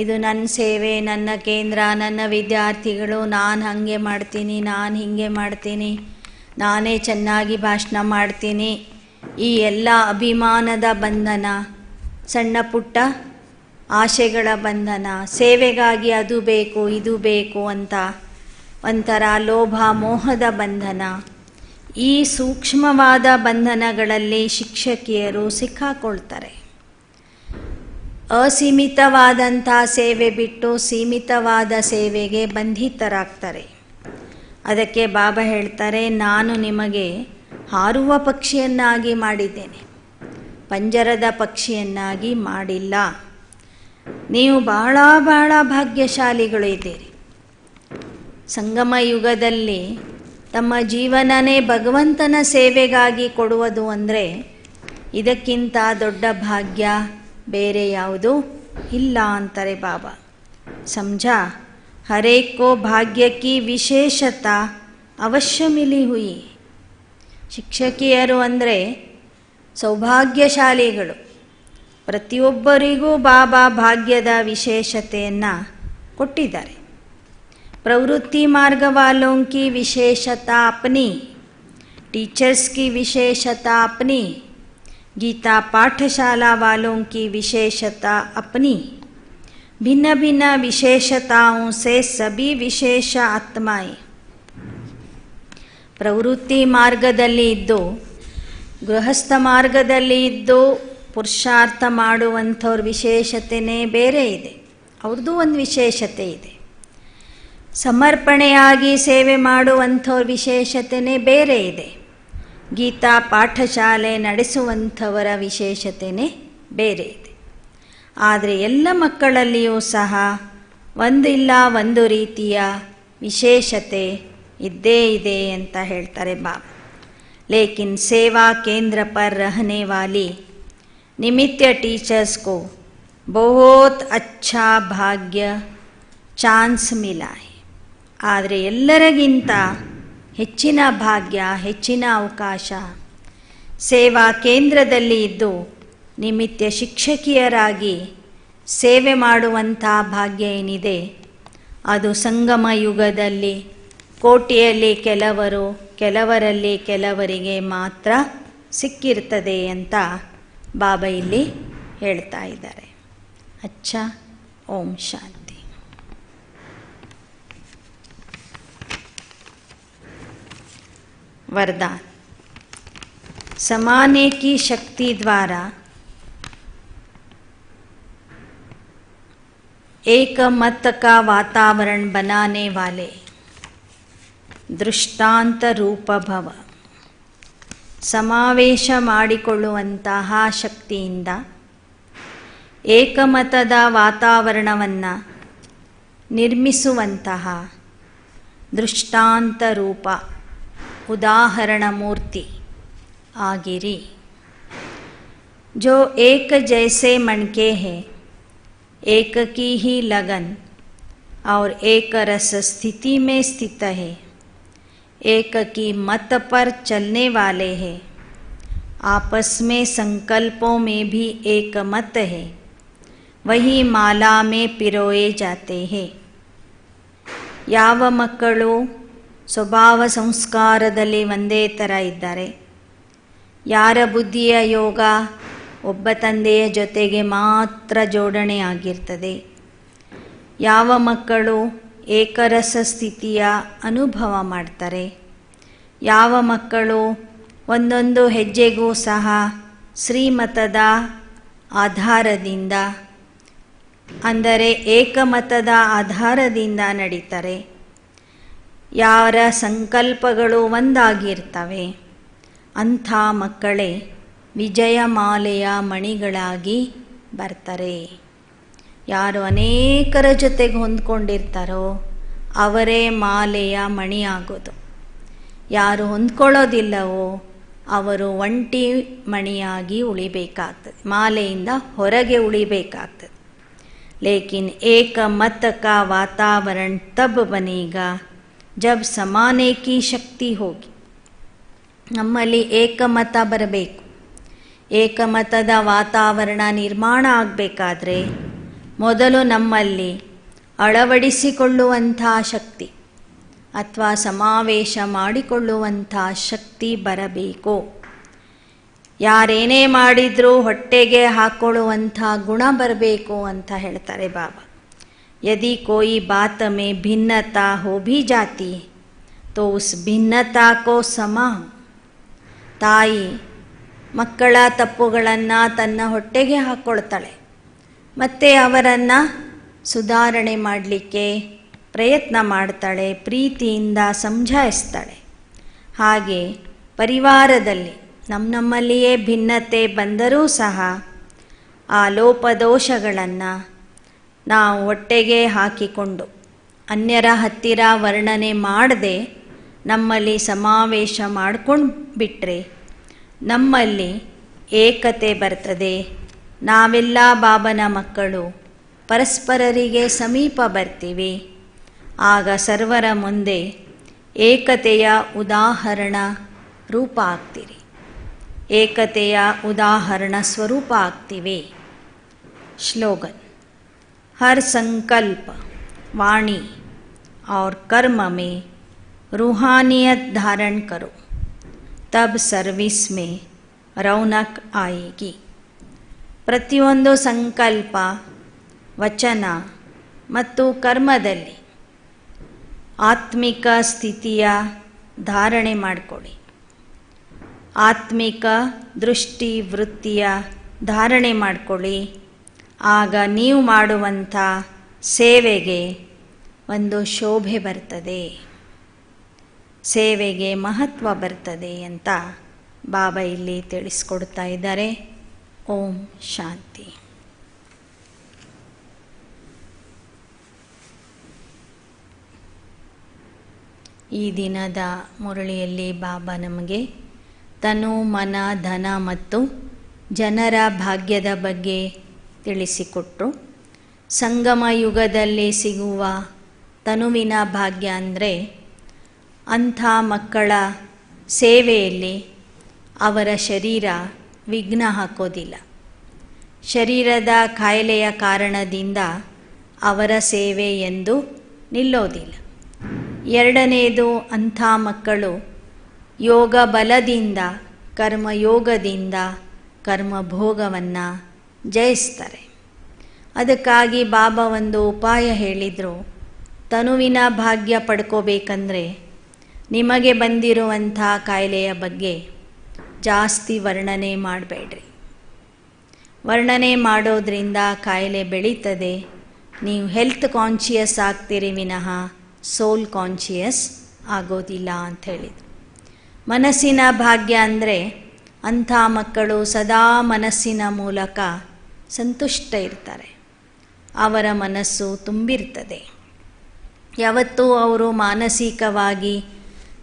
A: ಇದು ನನ್ನ ಸೇವೆ, ನನ್ನ ಕೇಂದ್ರ, ನನ್ನ ವಿದ್ಯಾರ್ಥಿಗಳು, ನಾನು ಹಾಗೆ ಮಾಡ್ತೀನಿ, ನಾನು ಹೀಗೆ ಮಾಡ್ತೀನಿ, ನಾನೇ ಚೆನ್ನಾಗಿ ಭಾಷಣ ಮಾಡ್ತೀನಿ, ಈ ಎಲ್ಲ ಅಭಿಮಾನದ ಬಂಧನ, ಸಣ್ಣ ಪುಟ್ಟ ಆಶೆಗಳ ಬಂಧನ, ಸೇವೆಗಾಗಿ ಅದು ಬೇಕು ಇದು ಬೇಕು ಅಂತ ಒಂಥರ ಲೋಭ ಮೋಹದ ಬಂಧನ. ಈ ಸೂಕ್ಷ್ಮವಾದ ಬಂಧನಗಳಲ್ಲಿ ಶಿಕ್ಷಕಿಯರು ಸಿಕ್ಕಾಕೊಳ್ತಾರೆ. ಅಸೀಮಿತವಾದಂಥ ಸೇವೆ ಬಿಟ್ಟು ಸೀಮಿತವಾದ ಸೇವೆಗೆ ಬಂಧಿತರಾಗ್ತಾರೆ. ಅದಕ್ಕೆ ಬಾಬಾ ಹೇಳ್ತಾರೆ, ನಾನು ನಿಮಗೆ ಹಾರುವ ಪಕ್ಷಿಯನ್ನಾಗಿ ಮಾಡಿದ್ದೇನೆ, ಪಂಜರದ ಪಕ್ಷಿಯನ್ನಾಗಿ ಮಾಡಿಲ್ಲ. ನೀವು ಬಹಳ ಬಹಳ ಭಾಗ್ಯಶಾಲಿಗಳು ಇದ್ದೀರಿ. ಸಂಗಮ ಯುಗದಲ್ಲಿ ತಮ್ಮ ಜೀವನನೇ ಭಗವಂತನ ಸೇವೆಗಾಗಿ ಕೊಡುವುದು ಅಂದರೆ ಇದಕ್ಕಿಂತ ದೊಡ್ಡ ಭಾಗ್ಯ ಬೇರೆ ಯಾವುದೂ ಇಲ್ಲ ಅಂತಾರೆ ಬಾಬಾ. ಸಮझा, हर एक को भाग्य की विशेषता ಅವಶ್ಯ ಮಿಲಿ ಹುಯಿ. ಶಿಕ್ಷಕಿಯರು ಅಂದರೆ ಸೌಭಾಗ್ಯಶಾಲಿಗಳು. ಪ್ರತಿಯೊಬ್ಬರಿಗೂ ಬಾಬಾ ಭಾಗ್ಯದ ವಿಶೇಷತೆಯನ್ನು ಕೊಟ್ಟಿದ್ದಾರೆ. प्रवृत्ति मार्ग वालों की विशेषता अपनी, टीचर्स की विशेषता अपनी, गीता पाठशाला वालों की विशेषता अपनी. भिन्न भिन्न विशेषताओं से सभी विशेष आत्माएं. ಪ್ರವೃತ್ತಿ ಮಾರ್ಗದಲ್ಲಿ ಇದ್ದು ಗೃಹಸ್ಥ ಮಾರ್ಗದಲ್ಲಿ ಇದ್ದು ಪುರುಷಾರ್ಥ ಮಾಡುವಂಥವ್ರ ವಿಶೇಷತೆಯೇ ಬೇರೆ ಇದೆ. ಅವ್ರದ್ದು ಒಂದು ವಿಶೇಷತೆ ಇದೆ. ಸಮರ್ಪಣೆಯಾಗಿ ಸೇವೆ ಮಾಡುವಂಥವ್ರ ವಿಶೇಷತೆಯೇ ಬೇರೆ ಇದೆ. ಗೀತಾ ಪಾಠಶಾಲೆ ನಡೆಸುವಂಥವರ ವಿಶೇಷತೆಯೇ ಬೇರೆ ಇದೆ. ಆದರೆ ಎಲ್ಲ ಮಕ್ಕಳಲ್ಲಿಯೂ ಸಹ ಒಂದಿಲ್ಲ ಒಂದು ರೀತಿಯ ವಿಶೇಷತೆ ಇದ್ದೇ ಇದೆ ಅಂತ ಹೇಳ್ತಾರೆ ಬಾಬಾ. ಲೇಕಿನ್ ಸೇವಾ ಕೇಂದ್ರ ಪರ್ ರಹನೆ ವಾಲಿ ನಿಮಿತ್ಯ टीचर्स को बहुत अच्छा ಭಾಗ್ಯ ಚಾನ್ಸ್ ಮಿಲಾ ಹೈ. ಆದರೆ ಎಲ್ಲರಿಗಿಂತ ಹೆಚ್ಚಿನ ಭಾಗ್ಯ, ಹೆಚ್ಚಿನ ಅವಕಾಶ ಸೇವಾ ಕೇಂದ್ರದಲ್ಲಿ ಇದ್ದು ನಿಮಿತ್ಯ ಶಿಕ್ಷಕಿಯರಾಗಿ ಸೇವೆ ಮಾಡುವಂಥ ಭಾಗ್ಯ ಏನಿದೆ ಅದು ಸಂಗಮ ಯುಗದಲ್ಲಿ ಕೋಟಿಯಲ್ಲಿ ಕೆಲವರು, ಕೆಲವರಲ್ಲಿ ಕೆಲವರಿಗೆ ಮಾತ್ರ ಸಿಕ್ಕಿರ್ತದೆ ಅಂತ ಬಾಬಾ ಇಲ್ಲಿ ಹೇಳ್ತಾ ಇದ್ದಾರೆ. ಅಚ್ಚಾ, ಓಂ ಶಾಂತಿ. वरदान. समाने की शक्ति द्वारा एक मत का वातावरण बनाने वाले ದೃಷ್ಟಾಂತ ರೂಪ ಭವ. ಸಮಾವೇಶ ಮಾಡಿಕೊಳ್ಳುವಂತಹ ಶಕ್ತಿಯಿಂದ ಏಕಮತದ ವಾತಾವರಣವನ್ನು ನಿರ್ಮಿಸುವಂತಹ ದೃಷ್ಟಾಂತ ರೂಪ, ಉದಾಹರಣ ಮೂರ್ತಿ ಆಗಿರಿ. जो एक जैसे मनके है, एक की ही लगन और एक रस स्थिति में स्थित है, एक की मत पर चलने वाले हैं, आपस में संकल्पों में भी एक मत है, वही माला में पिरोए जाते हैं. ಯಾವ ಮಕ್ಕಳು ಸ್ವಭಾವ ಸಂಸ್ಕಾರದಲ್ಲಿ ಒಂದೇ ಥರ ಇದ್ದಾರೆ, ಯಾರ ಬುದ್ಧಿಯ ಯೋಗ ಒಬ್ಬ ತಂದೆಯ ಜೊತೆಗೆ ಮಾತ್ರ ಜೋಡಣೆ ಆಗಿರ್ತದೆ, ಯಾವ ಮಕ್ಕಳು ಏಕರಸ ಸ್ಥಿತಿಯ ಅನುಭವ ಮಾಡ್ತಾರೆ, ಯಾವ ಮಕ್ಕಳು ಒಂದೊಂದು ಹೆಜ್ಜೆಗೂ ಸಹ ಶ್ರೀಮತದ ಆಧಾರದಿಂದ ಅಂದರೆ ಏಕಮತದ ಆಧಾರದಿಂದ ನಡೀತಾರೆ, ಯಾರ ಸಂಕಲ್ಪಗಳು ಒಂದಾಗಿರ್ತವೆ ಅಂಥ ಮಕ್ಕಳೇ ವಿಜಯಮಾಲೆಯ ಮಣಿಗಳಾಗಿ ಬರ್ತಾರೆ. ಯಾರು ಅನೇಕರ ಜೊತೆಗೆ ಹೊಂದ್ಕೊಂಡಿರ್ತಾರೋ ಅವರೇ ಮಾಲೆಯ ಮಣಿ ಆಗೋದು. ಯಾರು ಹೊಂದ್ಕೊಳ್ಳೋದಿಲ್ಲವೋ ಅವರು ಒಂಟಿ ಮಣಿಯಾಗಿ ಉಳಿಬೇಕಾಗ್ತದೆ, ಮಾಲೆಯಿಂದ ಹೊರಗೆ ಉಳಿಬೇಕಾಗ್ತದೆ. ಲೇಕಿನ್ ಏಕ ಮತ ಕಾ ವಾತಾವರಣ ತಬ್ ಬನೇಗಾ ಜಬ್ ಸಮಾನೆ ಕಿ ಶಕ್ತಿ ಹೋಗಿ. ನಮ್ಮಲ್ಲಿ ಏಕಮತ ಬರಬೇಕು. ಏಕಮತದ ವಾತಾವರಣ ನಿರ್ಮಾಣ ಆಗಬೇಕಾದ್ರೆ ಮೊದಲು ನಮ್ಮಲ್ಲಿ ಅಳವಡಿಸಿಕೊಳ್ಳುವಂಥ ಶಕ್ತಿ ಅಥವಾ ಸಮಾವೇಶ ಮಾಡಿಕೊಳ್ಳುವಂಥ ಶಕ್ತಿ ಬರಬೇಕು. ಯಾರೇನೇ ಮಾಡಿದರೂ ಹೊಟ್ಟೆಗೆ ಹಾಕ್ಕೊಳ್ಳುವಂಥ ಗುಣ ಬರಬೇಕು ಅಂತ ಹೇಳ್ತಾರೆ ಬಾಬಾ. ಯದಿ ಕೋಯಿ ಬಾತ್ ಮೇ ಭಿನ್ನತಾ ಹೋ ಭಿ ಜಾತಿ ತೋ ಉಸ್ ಭಿನ್ನತಾ ಕೋ ಸಮಾ. ತಾಯಿ ಮಕ್ಕಳ ತಪ್ಪುಗಳನ್ನು ತನ್ನ ಹೊಟ್ಟೆಗೆ ಹಾಕ್ಕೊಳ್ತಾಳೆ, ಮತ್ತು ಅವರನ್ನು ಸುಧಾರಣೆ ಮಾಡಲಿಕ್ಕೆ ಪ್ರಯತ್ನ ಮಾಡ್ತಾಳೆ, ಪ್ರೀತಿಯಿಂದ ಸಮಜಾಯಿಸ್ತಾಳೆ. ಹಾಗೆ ಪರಿವಾರದಲ್ಲಿ ನಮ್ಮಲ್ಲಿಯೇ ಭಿನ್ನತೆ ಬಂದರೂ ಸಹ ಆ ಲೋಪದೋಷಗಳನ್ನು ನಾವು ಹೊಟ್ಟೆಗೆ ಹಾಕಿಕೊಂಡು ಅನ್ಯರ ಹತ್ತಿರ ವರ್ಣನೆ ಮಾಡದೆ ನಮ್ಮಲ್ಲಿ ಸಮಾವೇಶ ಮಾಡ್ಕೊಂಡು ಬಿಟ್ಟರೆ ನಮ್ಮಲ್ಲಿ ಏಕತೆ ಬರ್ತದೆ. ನಾವೆಲ್ಲ ಬಾಬನ ಮಕ್ಕಳು, ಪರಸ್ಪರರಿಗೆ ಸಮೀಪ ಬರ್ತೀವಿ, ಆಗ ಸರ್ವರ ಮುಂದೆ ಏಕತೆಯ ಉದಾಹರಣ ರೂಪ ಆಗ್ತೀರಿ, ಏಕತೆಯ ಉದಾಹರಣ ಸ್ವರೂಪ ಆಗ್ತೀವಿ. श्लोगन: हर संकल्प, वाणी और कर्म में रूहानियत धारण करो, तब सर्विस में रौनक आएगी. ಪ್ರತಿಯೊಂದು ಸಂಕಲ್ಪ, ವಚನ ಮತ್ತು ಕರ್ಮದಲ್ಲಿ ಆತ್ಮಿಕ ಸ್ಥಿತಿಯ ಧಾರಣೆ ಮಾಡಿಕೊಳ್ಳಿ, ಆತ್ಮಿಕ ದೃಷ್ಟಿ ವೃತ್ತಿಯ ಧಾರಣೆ ಮಾಡಿಕೊಳ್ಳಿ. ಆಗ ನೀವು ಮಾಡುವಂಥ ಸೇವೆಗೆ ಒಂದು ಶೋಭೆ ಬರ್ತದೆ, ಸೇವೆಗೆ ಮಹತ್ವ ಬರ್ತದೆ ಅಂತ ಬಾಬಾ ಇಲ್ಲಿ ತಿಳಿಸ್ಕೊಡ್ತಾ ಇದ್ದಾರೆ. ಓಂ ಶಾಂತಿ. ಈ ದಿನದ ಮುರಳಿಯಲ್ಲಿ ಬಾಬಾ ನಮಗೆ ತನು, ಮನ, ಧನ ಮತ್ತು ಜನರ ಭಾಗ್ಯದ ಬಗ್ಗೆ ತಿಳಿಸಿಕೊಟ್ರು. ಸಂಗಮ ಯುಗದಲ್ಲಿ ಸಿಗುವ ತನುವಿನ ಭಾಗ್ಯ ಅಂದರೆ ಅಂಥ ಮಕ್ಕಳ ಸೇವೆಯಲ್ಲಿ ಅವರ ಶರೀರ ವಿಘ್ನ ಹಾಕೋದಿಲ್ಲ, ಶರೀರದ ಕಾಯಿಲೆಯ ಕಾರಣದಿಂದ ಅವರ ಸೇವೆ ಎಂದು ನಿಲ್ಲೋದಿಲ್ಲ. ಎರಡನೆಯದು, ಅಂಥ ಮಕ್ಕಳು ಯೋಗ ಬಲದಿಂದ, ಕರ್ಮಯೋಗದಿಂದ ಕರ್ಮಭೋಗವನ್ನು ಜಯಿಸ್ತಾರೆ. ಅದಕ್ಕಾಗಿ ಬಾಬಾ ಒಂದು ಉಪಾಯ ಹೇಳಿದರು. ತನುವಿನ ಭಾಗ್ಯ ಪಡ್ಕೋಬೇಕಂದ್ರೆ ನಿಮಗೆ ಬಂದಿರುವಂಥ ಕಾಯಿಲೆಯ ಬಗ್ಗೆ ಜಾಸ್ತಿ ವರ್ಣನೆ ಮಾಡಬೇಡ್ರಿ. ವರ್ಣನೆ ಮಾಡೋದ್ರಿಂದ ಕಾಯಿಲೆ ಬೆಳೀತದೆ, ನೀವು ಹೆಲ್ತ್ ಕಾನ್ಷಿಯಸ್ ಆಗ್ತೀರಿ ವಿನಃ ಸೋಲ್ ಕಾನ್ಷಿಯಸ್ ಆಗೋದಿಲ್ಲ ಅಂತ ಹೇಳಿದರು. ಮನಸ್ಸಿನ ಭಾಗ್ಯ ಅಂದರೆ ಅಂಥ ಮಕ್ಕಳು ಸದಾ ಮನಸ್ಸಿನ ಮೂಲಕ ಸಂತುಷ್ಟ ಇರ್ತಾರೆ, ಅವರ ಮನಸ್ಸು ತುಂಬಿರ್ತದೆ, ಯಾವತ್ತೂ ಅವರು ಮಾನಸಿಕವಾಗಿ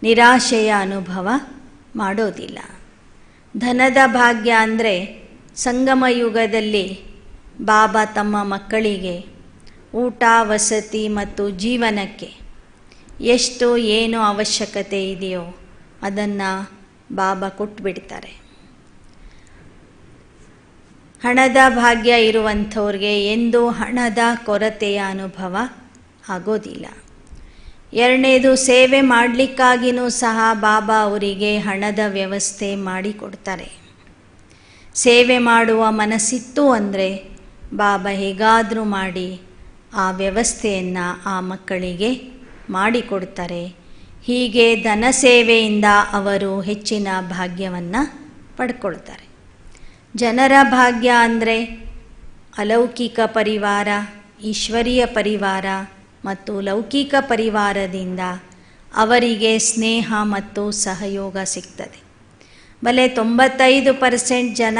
A: ನಿರಾಶೆಯ ಅನುಭವ ಮಾಡೋದಿಲ್ಲ. ಧನದ ಭಾಗ್ಯ ಅಂದರೆ ಸಂಗಮ ಯುಗದಲ್ಲಿ ಬಾಬಾ ತಮ್ಮ ಮಕ್ಕಳಿಗೆ ಊಟ, ವಸತಿ ಮತ್ತು ಜೀವನಕ್ಕೆ ಎಷ್ಟು ಏನು ಅವಶ್ಯಕತೆ ಇದೆಯೋ ಅದನ್ನು ಬಾಬಾ ಕೊಟ್ಬಿಡ್ತಾರೆ. ಹಣದ ಭಾಗ್ಯ ಇರುವಂಥವ್ರಿಗೆ ಎಂದೂ ಹಣದ ಕೊರತೆಯ ಅನುಭವ ಆಗೋದಿಲ್ಲ. ಎರಡನೇದು, ಸೇವೆ ಮಾಡಲಿಕ್ಕಾಗಿಯೂ ಸಹ ಬಾಬಾ ಅವರಿಗೆ ಹಣದ ವ್ಯವಸ್ಥೆ ಮಾಡಿಕೊಡ್ತಾರೆ. ಸೇವೆ ಮಾಡುವ ಮನಸ್ಸಿತ್ತು ಅಂದರೆ ಬಾಬಾ ಹೇಗಾದರೂ ಮಾಡಿ ಆ ವ್ಯವಸ್ಥೆಯನ್ನು ಆ ಮಕ್ಕಳಿಗೆ ಮಾಡಿಕೊಡ್ತಾರೆ. ಹೀಗೆ ಧನ ಸೇವೆಯಿಂದ ಅವರು ಹೆಚ್ಚಿನ ಭಾಗ್ಯವನ್ನು ಪಡ್ಕೊಳ್ತಾರೆ. ಜನರ ಭಾಗ್ಯ ಅಂದರೆ ಅಲೌಕಿಕ ಪರಿವಾರ, ಈಶ್ವರೀಯ ಪರಿವಾರ ಮತ್ತು ಲೌಕಿಕ ಪರಿವಾರದಿಂದ ಅವರಿಗೆ ಸ್ನೇಹ ಮತ್ತು ಸಹಯೋಗ ಸಿಗ್ತದೆ. ಬಲೆ 95% ಜನ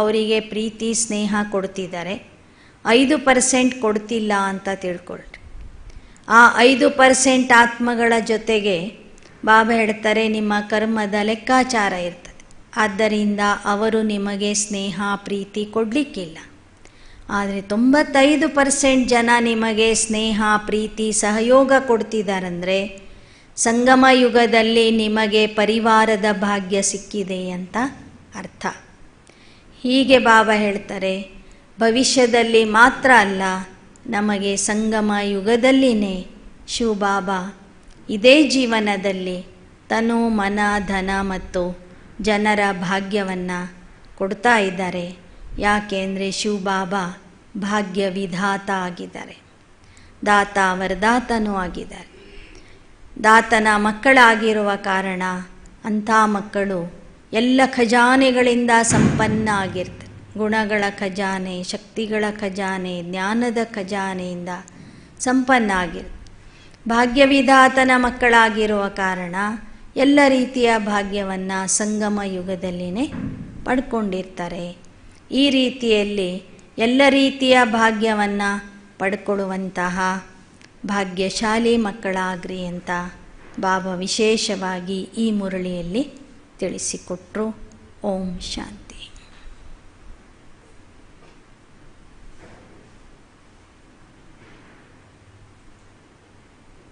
A: ಅವರಿಗೆ ಪ್ರೀತಿ ಸ್ನೇಹ ಕೊಡ್ತಿದ್ದಾರೆ, 5% ಕೊಡ್ತಿಲ್ಲ ಅಂತ ತಿಳ್ಕೊಳ್ರಿ. ಆ 5% ಆತ್ಮಗಳ ಜೊತೆಗೆ ಬಾಬಾ ಹೇಳ್ತಾರೆ ನಿಮ್ಮ ಕರ್ಮದ ಲೆಕ್ಕಾಚಾರ ಇರ್ತದೆ, ಆದ್ದರಿಂದ ಅವರು ನಿಮಗೆ ಸ್ನೇಹ ಪ್ರೀತಿ ಕೊಡಲಿಕ್ಕಿಲ್ಲ. ಆದರೆ 95% ಜನ ನಿಮಗೆ ಸ್ನೇಹ ಪ್ರೀತಿ ಸಹಯೋಗ ಕೊಡ್ತಿದ್ದಾರಂದರೆ ಸಂಗಮ ಯುಗದಲ್ಲಿ ನಿಮಗೆ ಪರಿವಾರದ ಭಾಗ್ಯ ಸಿಕ್ಕಿದೆ ಅಂತ ಅರ್ಥ. ಹೀಗೆ ಬಾಬಾ ಹೇಳ್ತಾರೆ, ಭವಿಷ್ಯದಲ್ಲಿ ಮಾತ್ರ ಅಲ್ಲ, ನಮಗೆ ಸಂಗಮ ಯುಗದಲ್ಲಿನೇ ಶಿವಬಾಬಾ ಇದೇ ಜೀವನದಲ್ಲಿ ತನು, ಮನ, ಧನ ಮತ್ತು ಜನರ ಭಾಗ್ಯವನ್ನು ಕೊಡ್ತಾ ಇದ್ದಾರೆ. ಯಾಕೆ ಅಂದರೆ ಶಿವಬಾಬಾ ಭಾಗ್ಯ ವಿಧಾತ ಆಗಿದ್ದಾರೆ, ದಾತ ವರದಾತನೂ ಆಗಿದ್ದಾರೆ. ದಾತನ ಮಕ್ಕಳಾಗಿರುವ ಕಾರಣ ಅಂಥ ಮಕ್ಕಳು ಎಲ್ಲ ಖಜಾನೆಗಳಿಂದ ಸಂಪನ್ನ ಆಗಿರ್ತಾರೆ. ಗುಣಗಳ ಖಜಾನೆ, ಶಕ್ತಿಗಳ ಖಜಾನೆ, ಜ್ಞಾನದ ಖಜಾನೆಯಿಂದ ಸಂಪನ್ನ ಆಗಿರ್ತಾರೆ. ಭಾಗ್ಯವಿಧಾತನ ಮಕ್ಕಳಾಗಿರುವ ಕಾರಣ ಎಲ್ಲ ರೀತಿಯ ಭಾಗ್ಯವನ್ನು ಸಂಗಮ ಯುಗದಲ್ಲಿನೇ ಪಡ್ಕೊಂಡಿರ್ತಾರೆ. ಈ ರೀತಿಯಲ್ಲಿ ಎಲ್ಲ ರೀತಿಯ ಭಾಗ್ಯವನ್ನು ಪಡ್ಕೊಳ್ಳುವಂತಹ ಭಾಗ್ಯಶಾಲಿ ಮಕ್ಕಳಾಗ್ರಿ ಅಂತ ಬಾಬಾ ವಿಶೇಷವಾಗಿ ಈ ಮುರಳಿಯಲ್ಲಿ ತಿಳಿಸಿಕೊಟ್ರು. ಓಂ ಶಾಂತಿ.